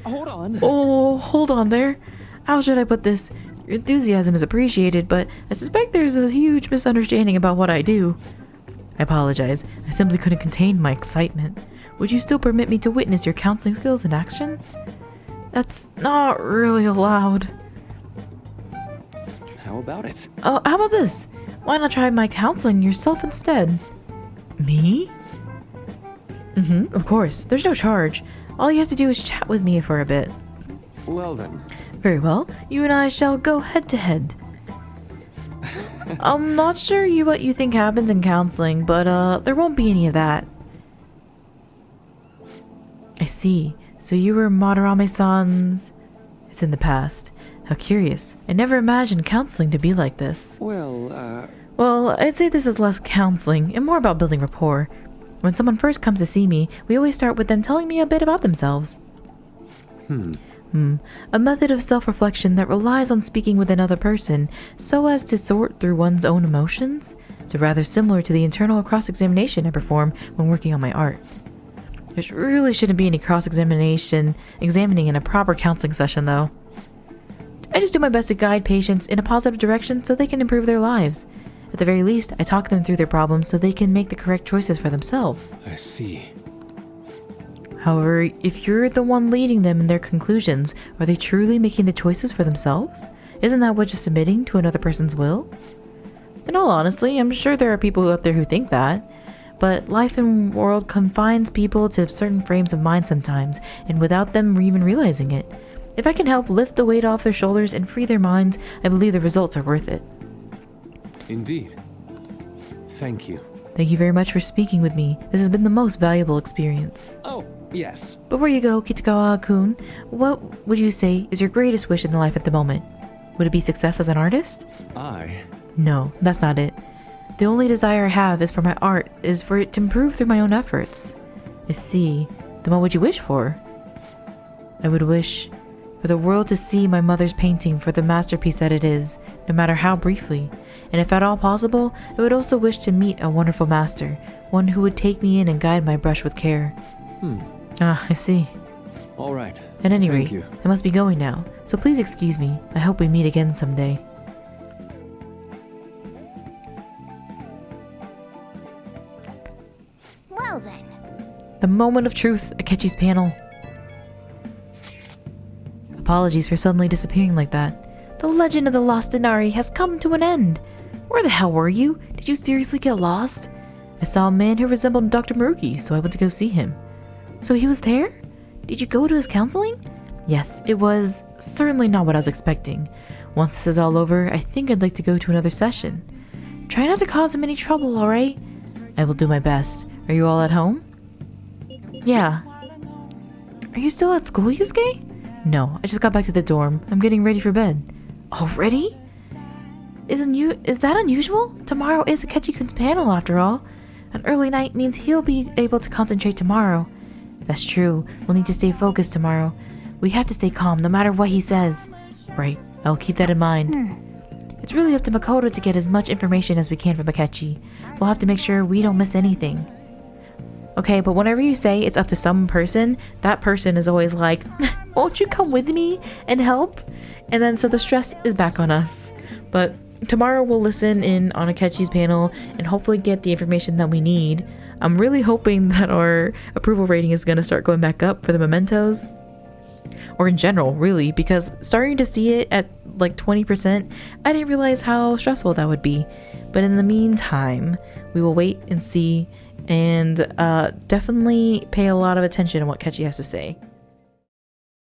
Hold on. Oh, hold on there. How should I put this? Your enthusiasm is appreciated, but I suspect there's a huge misunderstanding about what I do. I apologize. I simply couldn't contain my excitement. Would you still permit me to witness your counseling skills in action? That's not really allowed. How about it? How about this? Why not try my counseling yourself instead? Me? Of course. There's no charge. All you have to do is chat with me for a bit. Well then. Very well. You and I shall go head to head. I'm not sure what you think happens in counseling, but there won't be any of that. I see. So you were Madarame-san's... It's in the past. How curious. I never imagined counseling to be like this. Well, I'd say this is less counseling and more about building rapport. When someone first comes to see me, we always start with them telling me a bit about themselves. A method of self-reflection that relies on speaking with another person so as to sort through one's own emotions. It's rather similar to the internal cross-examination I perform when working on my art. There really shouldn't be any cross-examination examining in a proper counseling session, though. I just do my best to guide patients in a positive direction so they can improve their lives. At the very least, I talk them through their problems so they can make the correct choices for themselves. I see. However, if you're the one leading them in their conclusions, are they truly making the choices for themselves? Isn't that what just submitting to another person's will? In all honesty, I'm sure there are people out there who think that. But life in the world confines people to certain frames of mind sometimes, and without them even realizing it. If I can help lift the weight off their shoulders and free their minds, I believe the results are worth it. Indeed. Thank you. Thank you very much for speaking with me. This has been the most valuable experience. Oh, yes. Before you go, Kitagawa-kun, what would you say is your greatest wish in life at the moment? Would it be success as an artist? No, that's not it. The only desire I have is for my art, is for it to improve through my own efforts. I see. Then what would you wish for? I would wish for the world to see my mother's painting for the masterpiece that it is, no matter how briefly. And if at all possible, I would also wish to meet a wonderful master, one who would take me in and guide my brush with care. I see. All right. At any Thank rate, you. I must be going now, so please excuse me. I hope we meet again someday. Well then. The moment of truth, Akechi's panel. Apologies for suddenly disappearing like that. The legend of the lost Inari has come to an end. Where the hell were you? Did you seriously get lost? I saw a man who resembled Dr. Maruki, so I went to go see him. So he was there? Did you go to his counseling? Yes, it was certainly not what I was expecting. Once this is all over, I think I'd like to go to another session. Try not to cause him any trouble, alright? I will do my best. Are you all at home? Yeah. Are you still at school, Yusuke? No, I just got back to the dorm. I'm getting ready for bed. Already? Is that unusual? Tomorrow is Akechi-kun's panel after all. An early night means he'll be able to concentrate tomorrow. That's true. We'll need to stay focused tomorrow. We have to stay calm no matter what he says. Right. I'll keep that in mind. It's really up to Makoto to get as much information as we can from Akechi. We'll have to make sure we don't miss anything. Okay, but whenever you say it's up to some person, that person is always like, won't you come with me and help? And then so the stress is back on us. But tomorrow we'll listen in on Akechi's panel and hopefully get the information that we need. I'm really hoping that our approval rating is going to start going back up for the mementos. Or in general, really, because starting to see it at like 20%, I didn't realize how stressful that would be. But in the meantime, we will wait and see and definitely pay a lot of attention to what Akechi has to say.